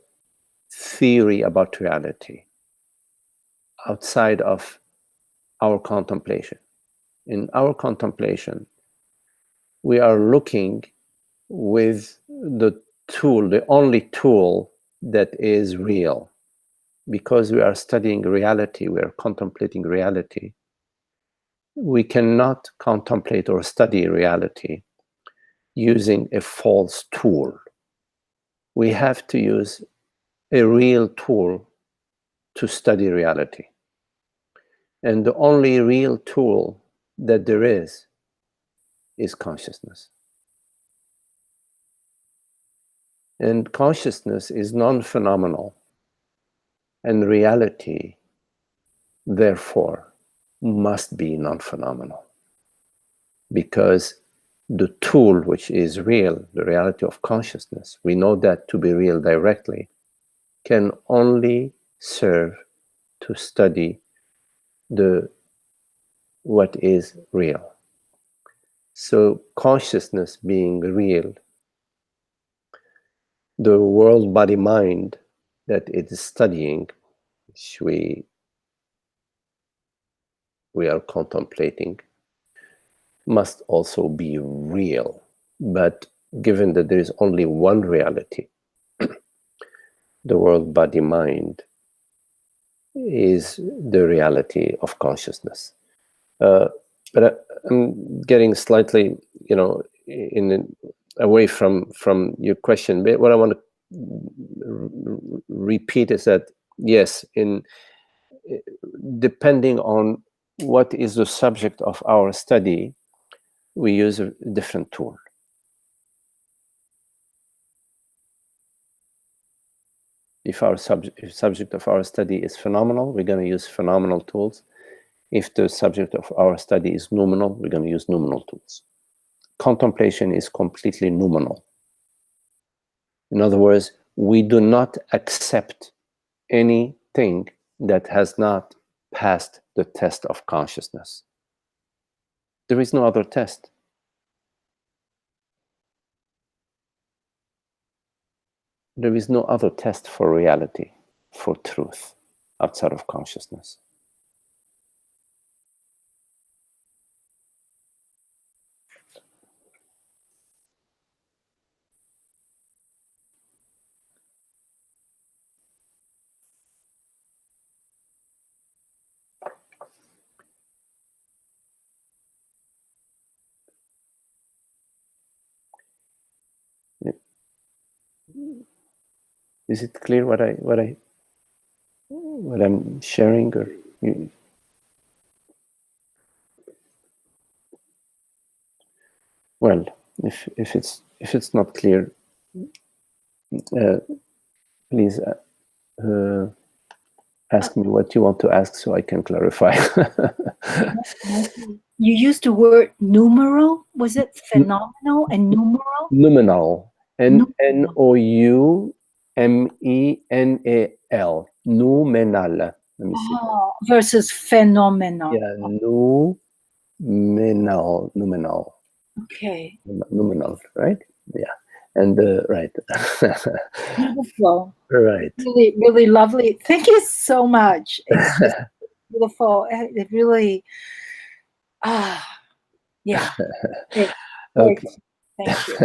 theory about reality outside of our contemplation. In our contemplation, we are looking with the tool, the only tool that is real. Because we are studying reality, we are contemplating reality. We cannot contemplate or study reality using a false tool. We have to use a real tool to study reality. And the only real tool that there is consciousness. And consciousness is non-phenomenal. And reality, therefore, must be non-phenomenal. Because the tool which is real, the reality of consciousness, we know that to be real directly, can only serve to study what is real. So consciousness being real, the world, body, mind that it is studying, which we are contemplating, must also be real. But given that there is only one reality, the world, body, mind is the reality of consciousness. But I'm getting slightly, away from your question. But what I want to repeat is that yes, depending on what is the subject of our study, we use a different tool. If our subject of our study is phenomenal, we're going to use phenomenal tools. If the subject of our study is noumenal, we're going to use noumenal tools. Contemplation is completely noumenal. In other words, we do not accept anything that has not passed the test of consciousness. There is no other test. There is no other test for reality, for truth, outside of consciousness. Is it clear what I'm sharing? Or Well, if it's not clear, please ask me what you want to ask so I can clarify. You used the word numeral. Was it phenomenal and numeral? Numinal. Numinal. N-O-U-M-E-N-A-L. Numenal. Let me see. Oh, versus phenomenal. Yeah, numinal. Okay. Numinal, right? Yeah. And right. Beautiful. Right. Really, really lovely. Thank you so much. It's just beautiful. It really, yeah. Great. Okay. Thank you.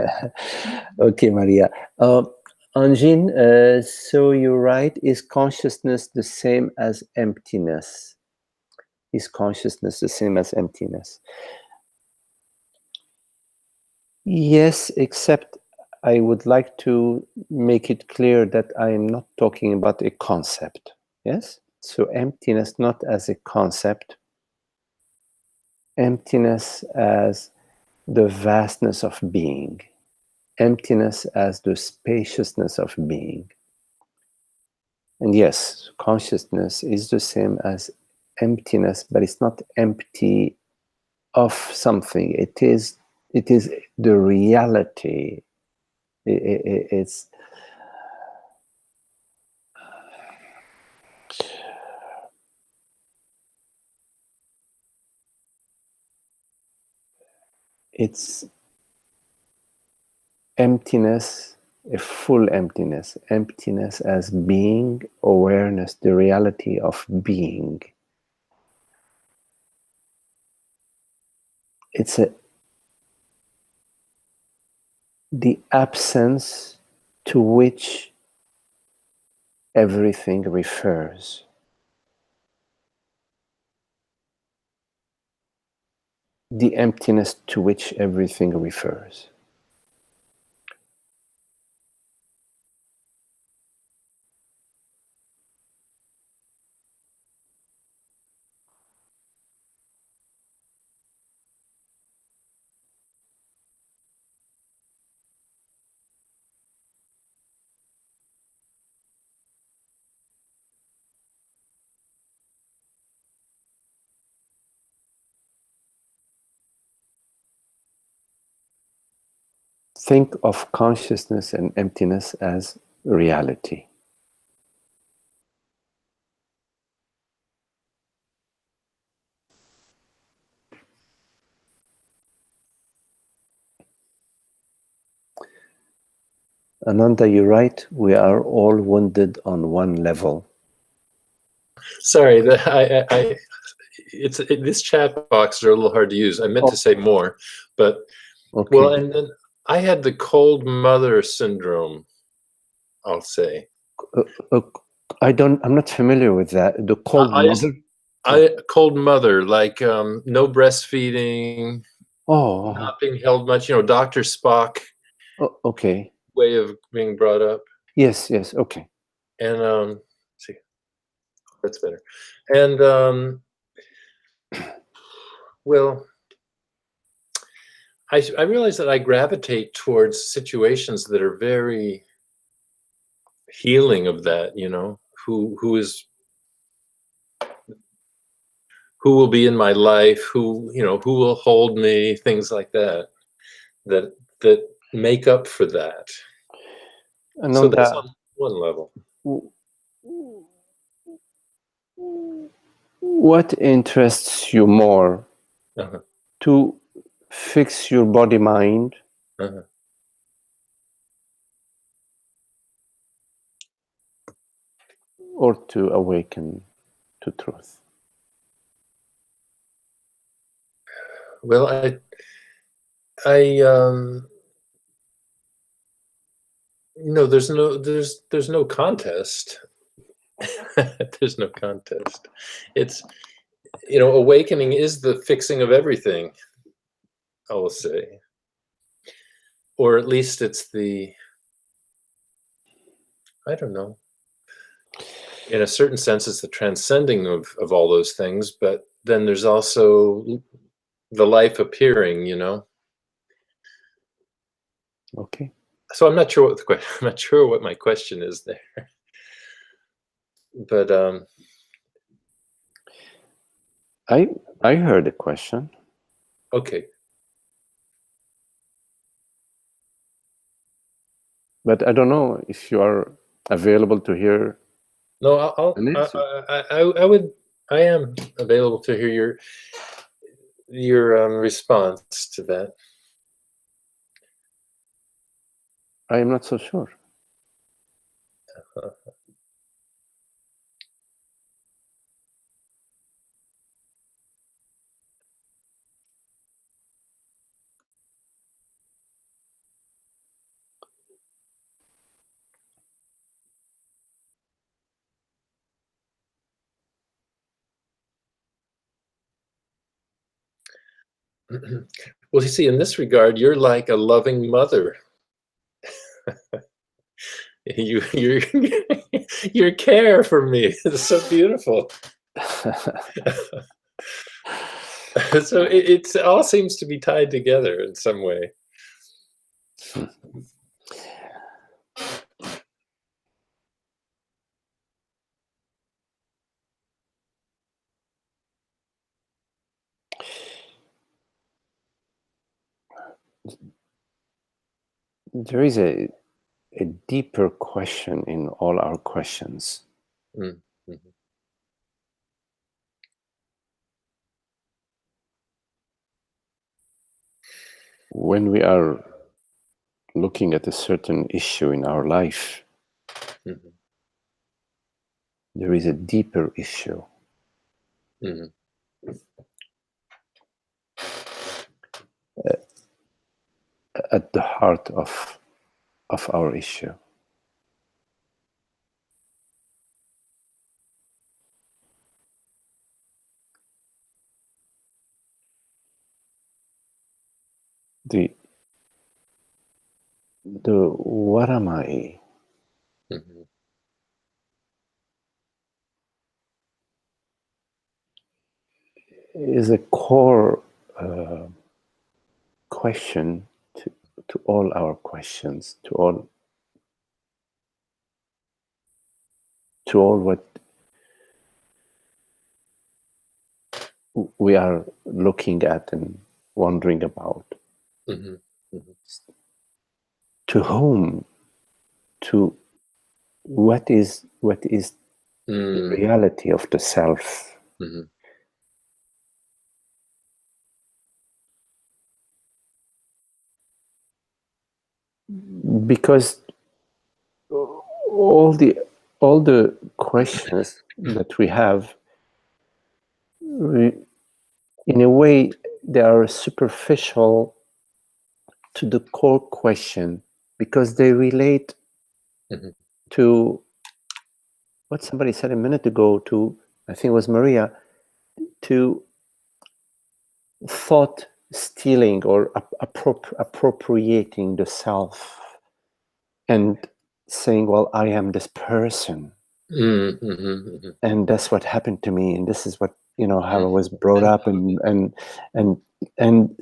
Okay, Maria. Anjin, so you're right. Is consciousness the same as emptiness? Is consciousness the same as emptiness? Yes, except I would like to make it clear that I am not talking about a concept. Yes? So emptiness not as a concept, emptiness as the vastness of being, emptiness as the spaciousness of being. And yes, consciousness is the same as emptiness, but it's not empty of something. It is the reality. It's emptiness, a full emptiness, emptiness as being, awareness, the reality of being. It's the absence to which everything refers. The emptiness to which everything refers. Think of consciousness and emptiness as reality. Ananda, you're right. We are all wounded on one level. Sorry, this chat box are a little hard to use. I meant to say more, but Okay. well, and then I had the cold mother syndrome. I'll say. I'm not familiar with that. The cold mother. Cold mother, like no breastfeeding, not being held much. You know, Dr. Spock. Okay. Way of being brought up. Yes. Okay. And see, that's better. And well, I realize that I gravitate towards situations that are very healing of that. You know, who will be in my life, who will hold me, things like that make up for that. So that's on one level. What interests you more? To fix your body mind, or to awaken to truth? Well, there's no contest. There's no contest. It's, awakening is the fixing of everything, I will say. Or at least it's I don't know. In a certain sense, it's the transcending of all those things, but then there's also the life appearing, Okay. So I'm not sure what the question. I'm not sure what my question is there. But I heard a question. okay. But I don't know if you are available to hear No, an answer. I am available to hear your response to that. I am not so sure. Well, you see, in this regard, you're like a loving mother. Your your care for me is so beautiful. So it all seems to be tied together in some way. There is a deeper question in all our questions. Mm-hmm. When we are looking at a certain issue in our life, Mm-hmm. there is a deeper issue. Mm-hmm. At the heart of our issue. The what am I? Mm-hmm. Is a core question to all our questions, to all what we are looking at and wondering about. Mm-hmm. Mm-hmm. To whom? To what is the reality of the self? Mm-hmm. Because all the questions that we have, in a way, they are superficial to the core question, because they relate Mm-hmm. to what somebody said a minute ago, to, I think it was Maria, to thought stealing or appropriating the self and saying, well, I am this person. Mm-hmm. Mm-hmm. And that's what happened to me, and this is what, how I was brought up, and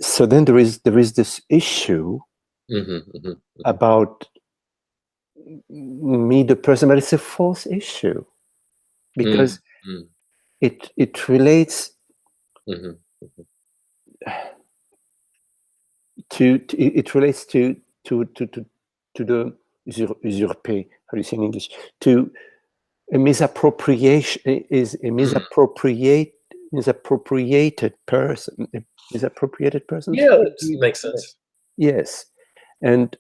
so then there is this issue Mm-hmm. about me, the person, but it's a false issue, because Mm-hmm. it relates Mm-hmm. it relates to the usurpé, how do you say in English, to a misappropriation, is a misappropriated person, Yeah, that makes sense. Yes. And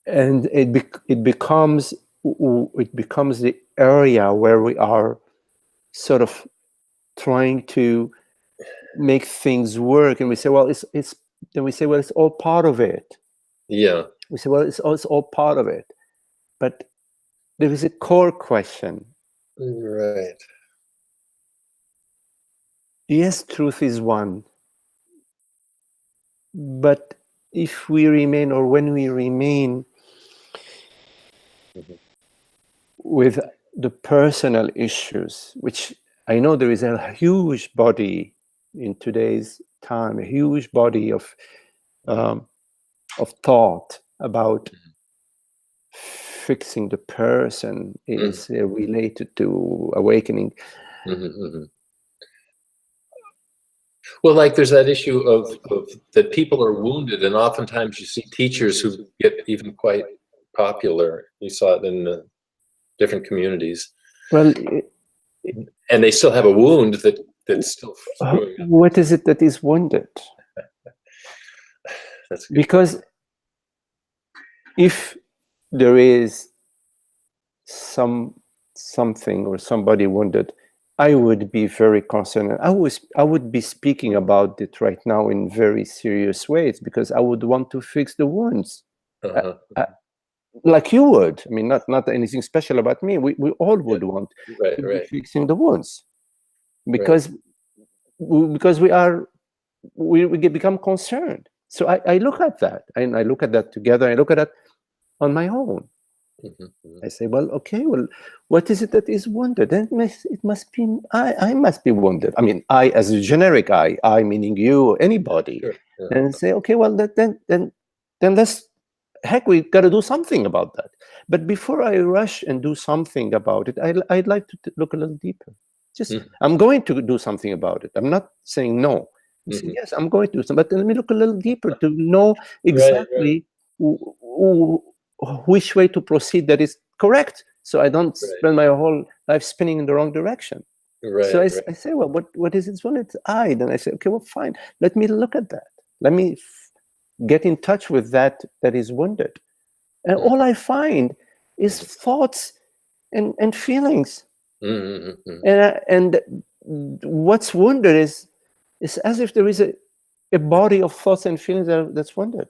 it becomes the area where we are sort of trying to make things work, and we say, well, it's then we say, well, it's all part of it. Yeah. We say, well, it's all part of it. But there is a core question. Right. Yes, truth is one. But if we remain, or when we remain Mm-hmm. with the personal issues, which I know there is a huge body in today's time, a huge body of of thought about fixing the person is related to awakening. Well, like there's that issue of that people are wounded, and oftentimes you see teachers who get even quite popular. You saw it in different communities. Well, and they still have a wound that's still screwing up. What is it that is wounded? That's good. Because if there is something or somebody wounded, I would be very concerned. I would be speaking about it right now in very serious ways, because I would want to fix the wounds. Like you would. I mean, not anything special about me. We all would want to be fixing the wounds, because we become concerned. So I look at that, and I look at that together. I look at that on my own. I say, well, okay, well, what is it that is wounded? And it must be I must be wounded. I mean, I as a generic I meaning you, anybody. And say, okay, well, then let's, heck, we got to do something about that. But before I rush and do something about it, I'd like to look a little deeper. Just I'm going to do something about it. I'm not saying no. I'm saying, yes, I'm going to do something, but let me look a little deeper to know exactly which way to proceed that is correct, so I don't spend my whole life spinning in the wrong direction. So I say, well, what is it? Well, it's I. Then I say, okay, well, fine. Let me look at that. Let me get in touch with that is wounded. And all I find is thoughts and feelings. And what's wounded is as if there is a body of thoughts and feelings that's wounded.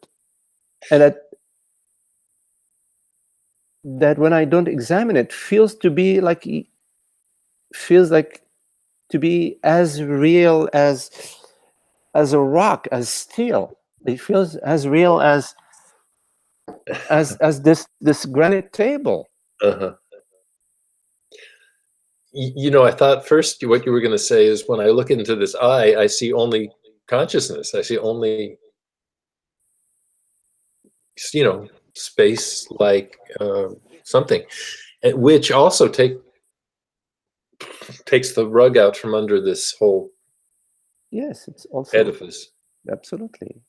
And that when I don't examine it, feels to be as real as a rock, as steel. It feels as real as this granite table. You know, I thought first what you were going to say is, when I look into this I see only consciousness. I see only, you know, space like something, which also takes the rug out from under this whole it's also edifice. Absolutely.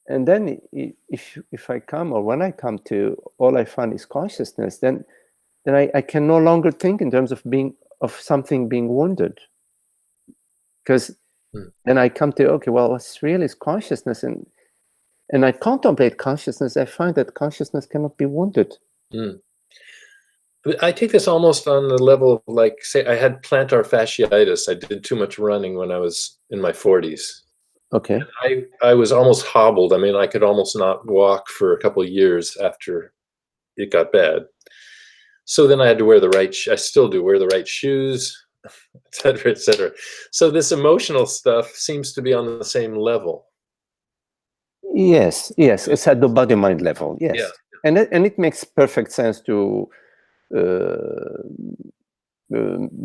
And then if I come, or when I come to, all I find is consciousness, then I can no longer think in terms of something being wounded, because then I come to, okay, well, what's real is consciousness, and I contemplate consciousness. I find that consciousness cannot be wounded. I take this almost on the level of, like, say I had plantar fasciitis. I did too much running when I was in my 40s. Okay. I was almost hobbled. I mean, I could almost not walk for a couple of years after it got bad. So then I had to wear the right, I still do wear the right shoes, et cetera, et cetera. So this emotional stuff seems to be on the same level. Yes, it's at the body-mind level, yes. Yeah. And it makes perfect sense to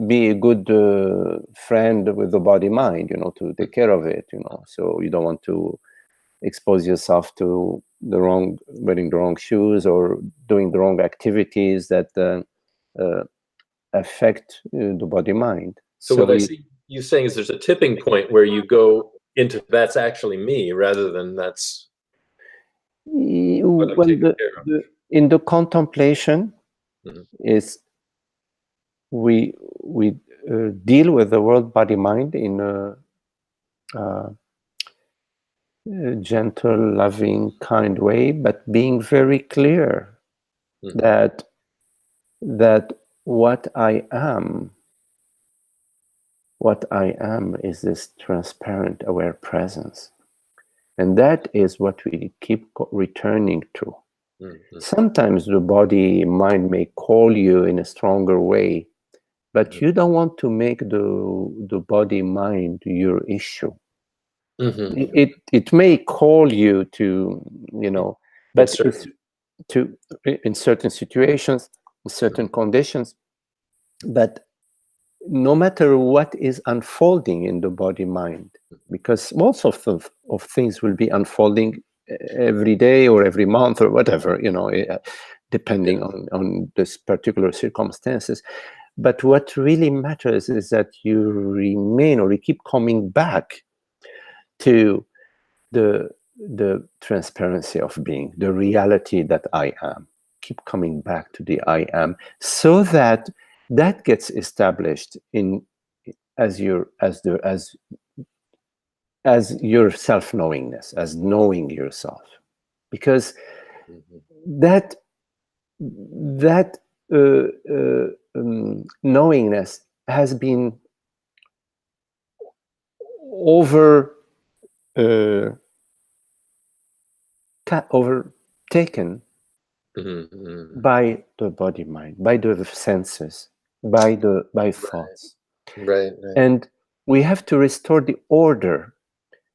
be a good friend with the body-mind, to take care of it, so you don't want to expose yourself to wearing the wrong shoes or doing the wrong activities that affect the body-mind. So what I see you saying is there's a tipping point where you go into that's actually me, rather than that's what I'm taking care of. In the contemplation is we deal with the world body-mind in a gentle, loving, kind way, but being very clear that what I am is this transparent, aware presence. And that is what we keep returning to. Sometimes the body mind may call you in a stronger way, but you don't want to make the body mind your issue. It may call you to, but in certain situations, in certain conditions, but no matter what is unfolding in the body-mind, because most of things will be unfolding every day or every month or whatever, depending on this particular circumstances. But what really matters is that you remain, or you keep coming back to the transparency of being, the reality that I am. Keep coming back to the I am, so that gets established as your self-knowingness, as knowing yourself, because that knowingness has been overtaken by the body mind, by the senses, by thoughts. Right. And we have to restore the order.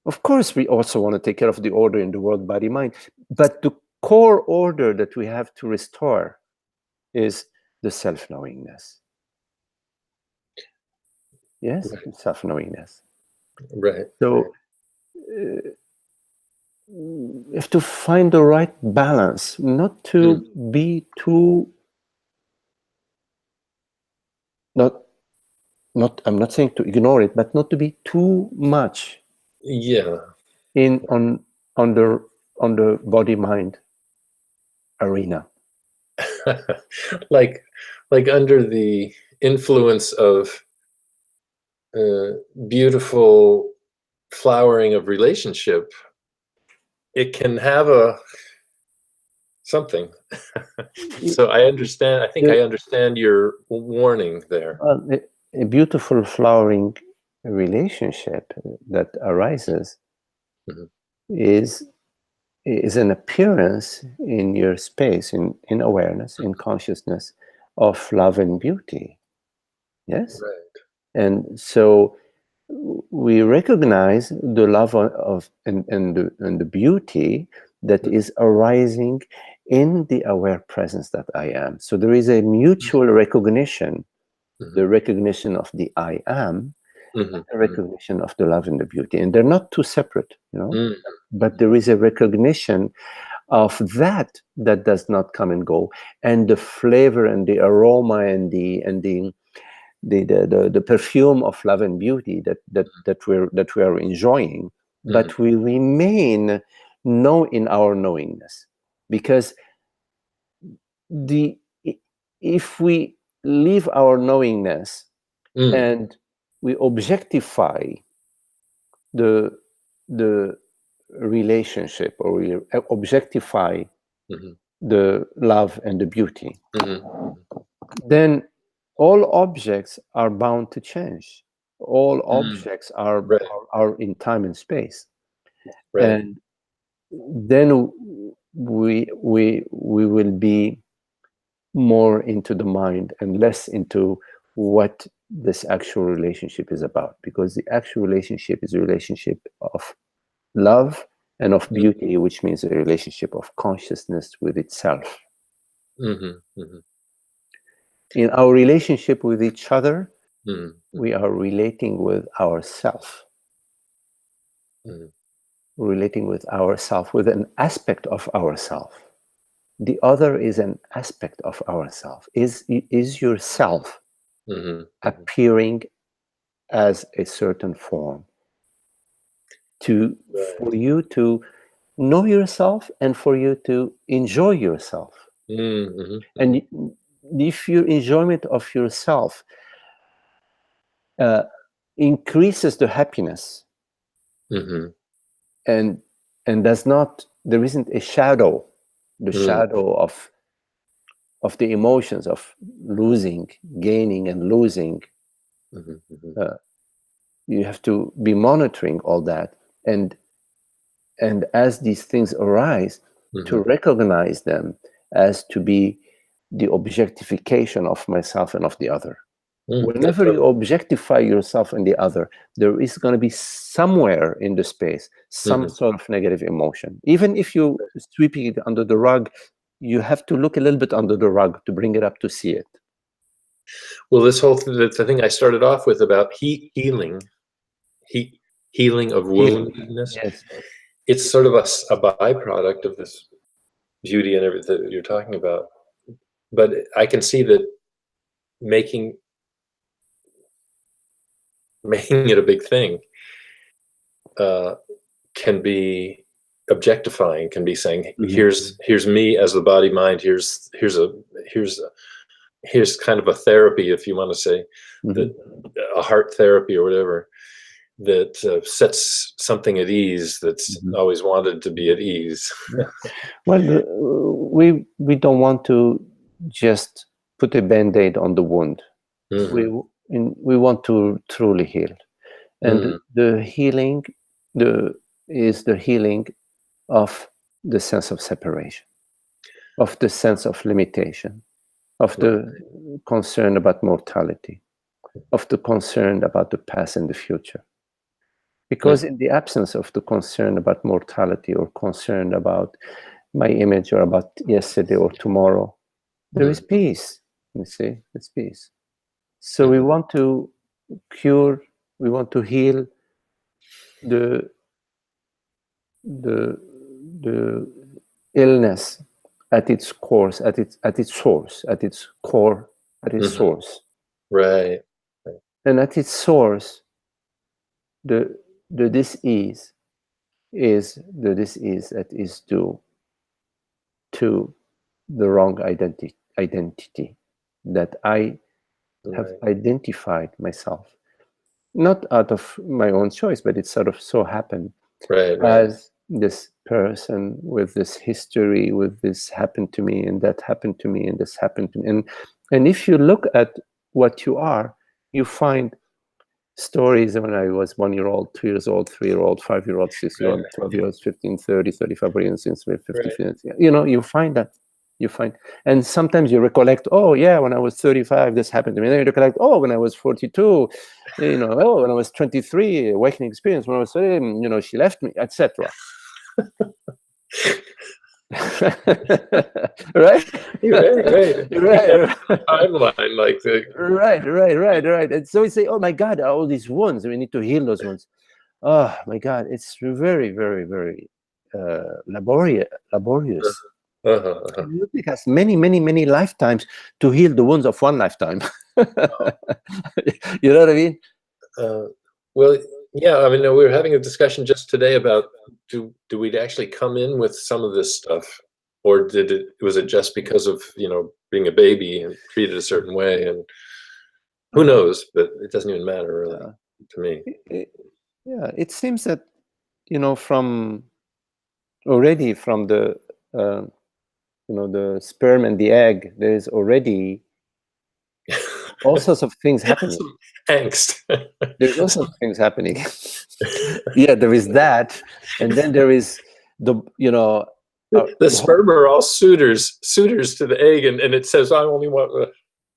Of course, we also want to take care of the order in the world, body, mind, but the core order that we have to restore is the self-knowingness. Yes, right. Self-knowingness. Right. So you have to find the right balance, not to be too, I'm not saying to ignore it, but not to be too much on the body-mind arena. like under the influence of beautiful flowering of relationship, it can have something. So I understand. I think I understand your warning there. A beautiful flowering relationship that arises is an appearance in your space, in awareness, in consciousness of love and beauty. Yes? Right. And so we recognize the love and the beauty that is arising in the aware presence that I am. So there is a mutual recognition, the recognition of the I am, the recognition of the love and the beauty. And they're not two separate, but there is a recognition of that does not come and go. And the flavor and the aroma and the perfume of love and beauty that we are enjoying, but we remain in our knowingness, because if we leave our knowingness and we objectify the relationship, or we objectify the love and the beauty, then all objects are bound to change. All objects are in time and space, and then we will be more into the mind and less into what this actual relationship is about, because the actual relationship is a relationship of love and of beauty, which means a relationship of consciousness with itself. In our relationship with each other, we are relating with ourself. Relating with ourself, with an aspect of ourself. The other is an aspect of ourself. Is yourself appearing as a certain form for you to know yourself and for you to enjoy yourself. And if your enjoyment of yourself increases the happiness, and there isn't a shadow, the shadow of the emotions of losing, gaining, and losing. You have to be monitoring all that, and as these things arise, to recognize them as to be the objectification of myself and of the other. Whenever you objectify yourself and the other, there is going to be somewhere in the space some sort of negative emotion. Even if you sweeping it under the rug, you have to look a little bit under the rug to bring it up to see it. Well, this whole the thing I started off with about healing of woundedness, Yes. it's sort of a byproduct of this beauty and everything that you're talking about. But I can see that making it a big thing can be objectifying, can be saying, here's me as the body mind, here's kind of a therapy, if you want to say, that a heart therapy or whatever, that sets something at ease that's always wanted to be at ease. Well, we don't want to just put a band-aid on the wound. We want to truly heal, and the healing is the healing of the sense of separation, of the sense of limitation, of the concern about mortality, of the concern about the past and the future. Because in the absence of the concern about mortality or concern about my image or about yesterday or tomorrow, there is peace. You see, it's peace. So we want to cure, we want to heal the illness at its course, at its source, at its core, at its source. Right. And at its source, the dis-ease is the dis-ease that is due to the wrong identity that I have identified myself, not out of my own choice, but it sort of so happened as this person with this history, with this happened to me and that happened to me and this happened to me. And if you look at what you are, you find stories when I was 1 year old, 2 years old, 3 year old, 5 year old, 6 year old, 12 years, 15, 30, 35, for instance, 50, you know, you find that. And sometimes you recollect, oh yeah, when I was 35, this happened to me. And then you recollect, oh, when I was 42, you know, oh, when I was 23, awakening experience, when I was 30, you know, she left me, etc. Right? Right. Timeline like that. Right. And so we say, oh my God, all these wounds, we need to heal those wounds. Oh my God, it's very, very, very laborious. It will take us many lifetimes to heal the wounds of one lifetime. You know what I mean? Well, yeah, I mean, we were having a discussion just today about do we actually come in with some of this stuff, or was it just because of, you know, being a baby and treated a certain way, and who knows? But it doesn't even matter really to me. Yeah, it seems that, you know, already from the you know, the sperm and the egg, there is already all sorts of things happening. Angst. There's all sorts of things happening. Yeah, there is that, and then there is the, you know, the sperm are all suitors to the egg, and it says, I only want.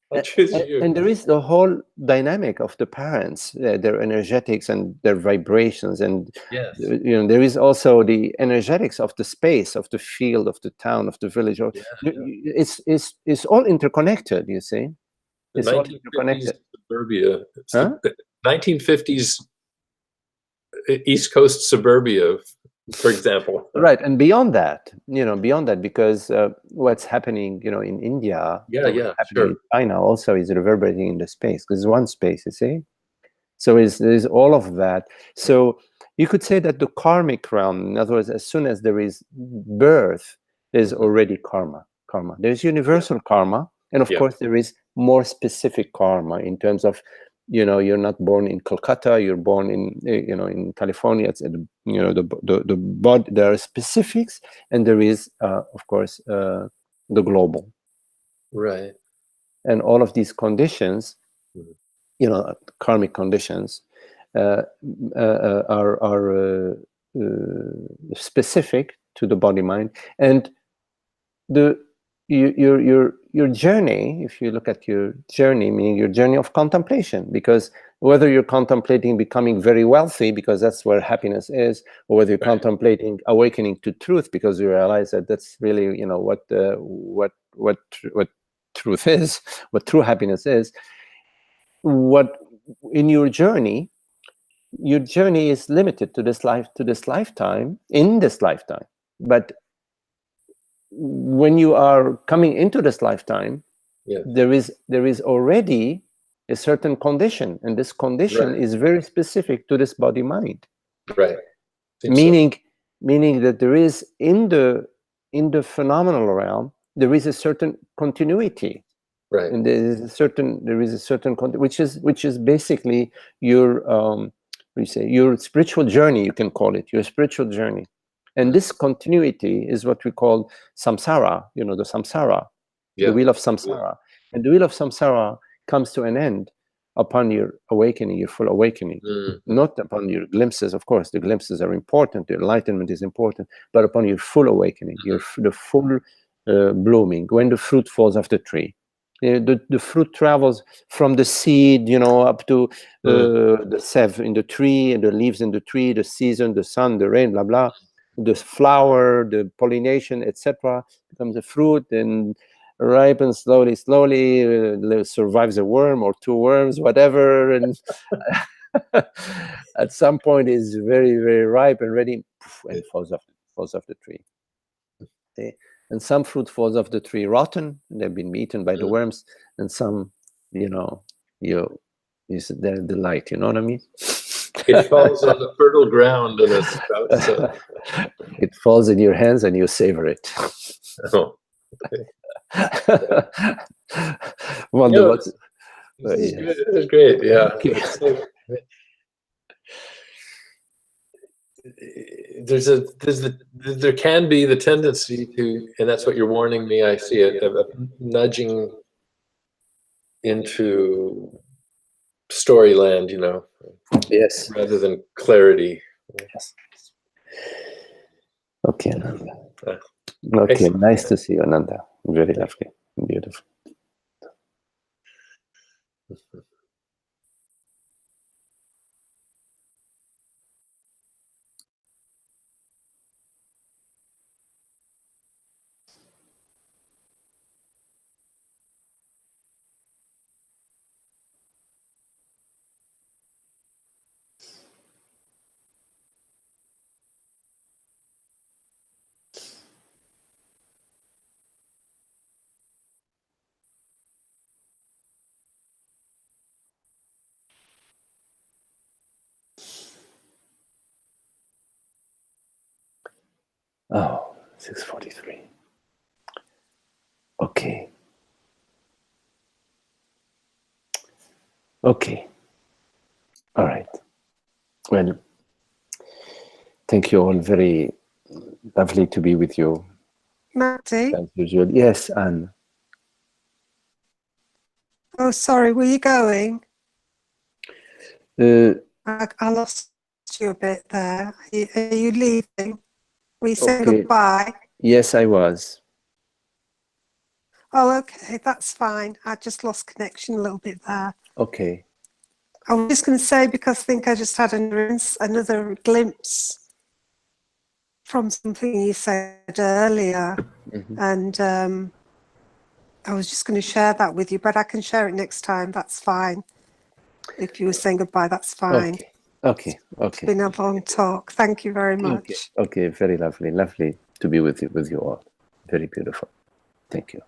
I'll choose you. And there is the whole dynamic of the parents, their energetics and their vibrations, and you know, there is also the energetics of the space, of the field, of the town, of the village. It's all interconnected. You see, it's all interconnected. Suburbia, 1950s East Coast suburbia, for example. Right, and beyond that, you know, because what's happening, you know, in India, in China also is reverberating in the space, because it's one space, you see. So there's all of that. So you could say that the karmic realm, in other words, as soon as there is birth, there's already karma. There's universal karma, and of course there is more specific karma in terms of, you know, you're not born in Kolkata, you're born in, you know, in California. It's, you know, the body, there are specifics, and there is, of course, the global. Right. And all of these conditions, you know, karmic conditions, are specific to the body mind, and your journey, if you look at your journey, meaning your journey of contemplation, because whether you're contemplating becoming very wealthy because that's where happiness is, or whether you're contemplating awakening to truth because you realize that that's really, you know, what truth is, what true happiness is, what in your journey is limited to this life, to this lifetime, in this lifetime. But when you are coming into this lifetime, Yeah. there is already a certain condition, and this condition Right. is very specific to this body mind. Right. Meaning that there is in the phenomenal realm, there is a certain continuity. Right. And there is a certain which is basically your your spiritual journey, you can call it your spiritual journey. And this continuity is what we call samsara, the samsara, Yeah. the wheel of samsara. And the wheel of samsara comes to an end upon your awakening, your full awakening. Not upon your glimpses. Of course, the glimpses are important, the enlightenment is important, but upon your full awakening, the full blooming, when the fruit falls off the tree. The fruit travels from the seed, up to the sev in the tree, and the leaves in the tree, the season, the sun, the rain, blah blah. The flower, the pollination, etc., becomes a fruit and ripens slowly, survives a worm or two worms, whatever, and at some point is very, very ripe and ready, and falls off the tree. Okay? And some fruit falls off the tree rotten, and they've been eaten by the worms, and some, is the delight. You know what I mean? It falls on the fertile ground and it sprouts up. It falls in your hands and you savor it. Oh, okay. Wonderful. This is good. This is great. Yeah. Okay. There can be the tendency to, and that's what you're warning me. I see it, of nudging into storyland, Yes. rather than clarity. Yes. Okay, Ananda. Okay, nice to see you, Ananda. Very lovely, beautiful. Oh, 6:43. Okay. Okay. All right. Well, thank you all. Very lovely to be with you. Matty? As usual. Yes, Anne. Oh, sorry, were you going? I lost you a bit there. Are you leaving? Were you saying goodbye? Yes, I was. Oh, okay, that's fine. I just lost connection a little bit there. Okay. I was just going to say, because I think I just had another glimpse from something you said earlier. And I was just going to share that with you, but I can share it next time. That's fine. If you were saying goodbye, that's fine. Okay. It's been a long talk. Thank you very much. Okay. Very lovely. Lovely to be with you all. Very beautiful. Thank you.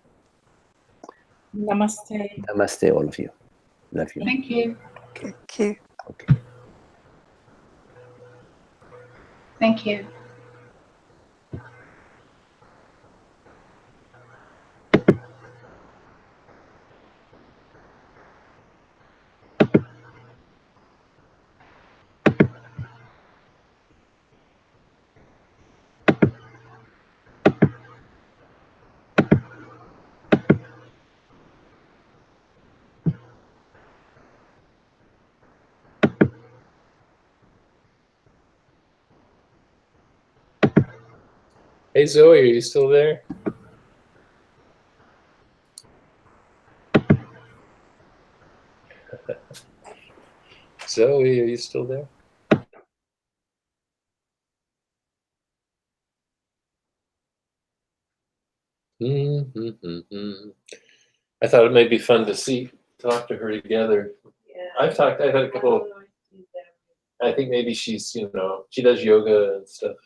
Namaste. Namaste, all of you. Love you. Thank you. Thank you. Okay. Thank you. Hey, Zoe, are you still there? Zoe, are you still there? I thought it may be fun to talk to her together. I've had a couple. I think maybe she's, she does yoga and stuff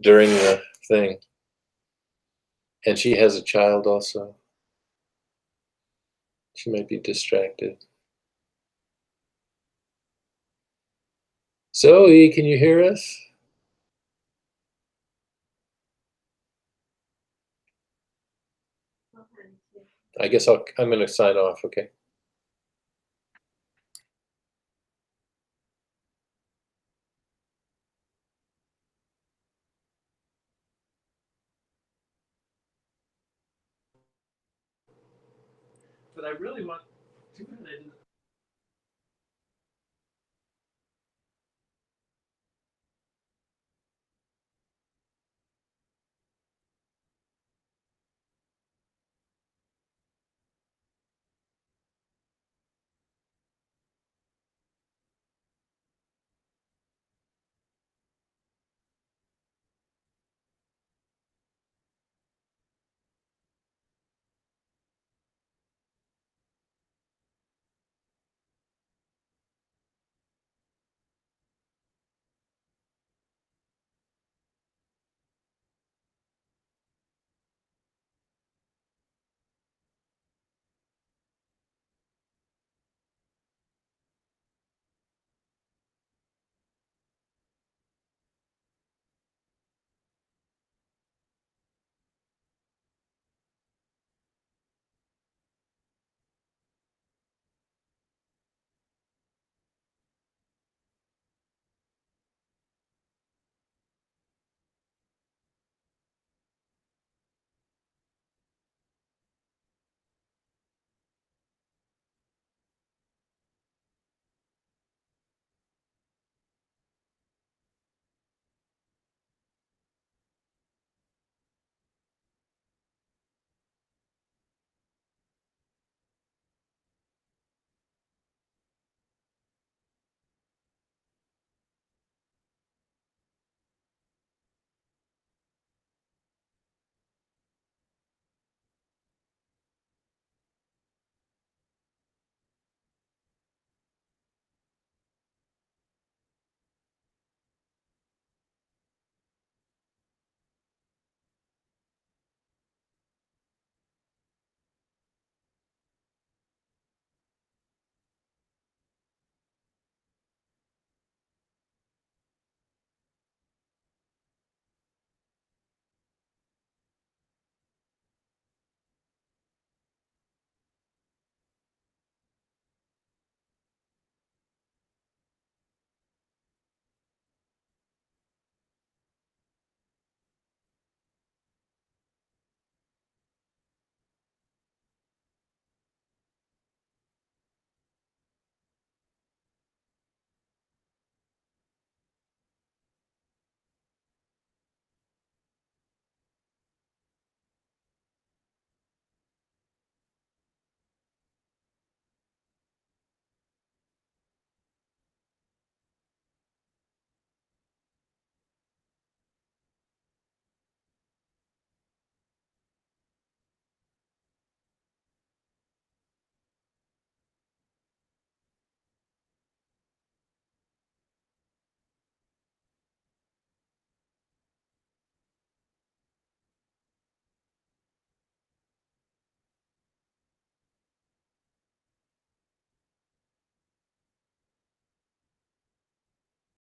during the thing, and she has a child also. She might be distracted. Zoe, can you hear us? I guess I'm going to sign off, okay? But I really want, too bad I didn't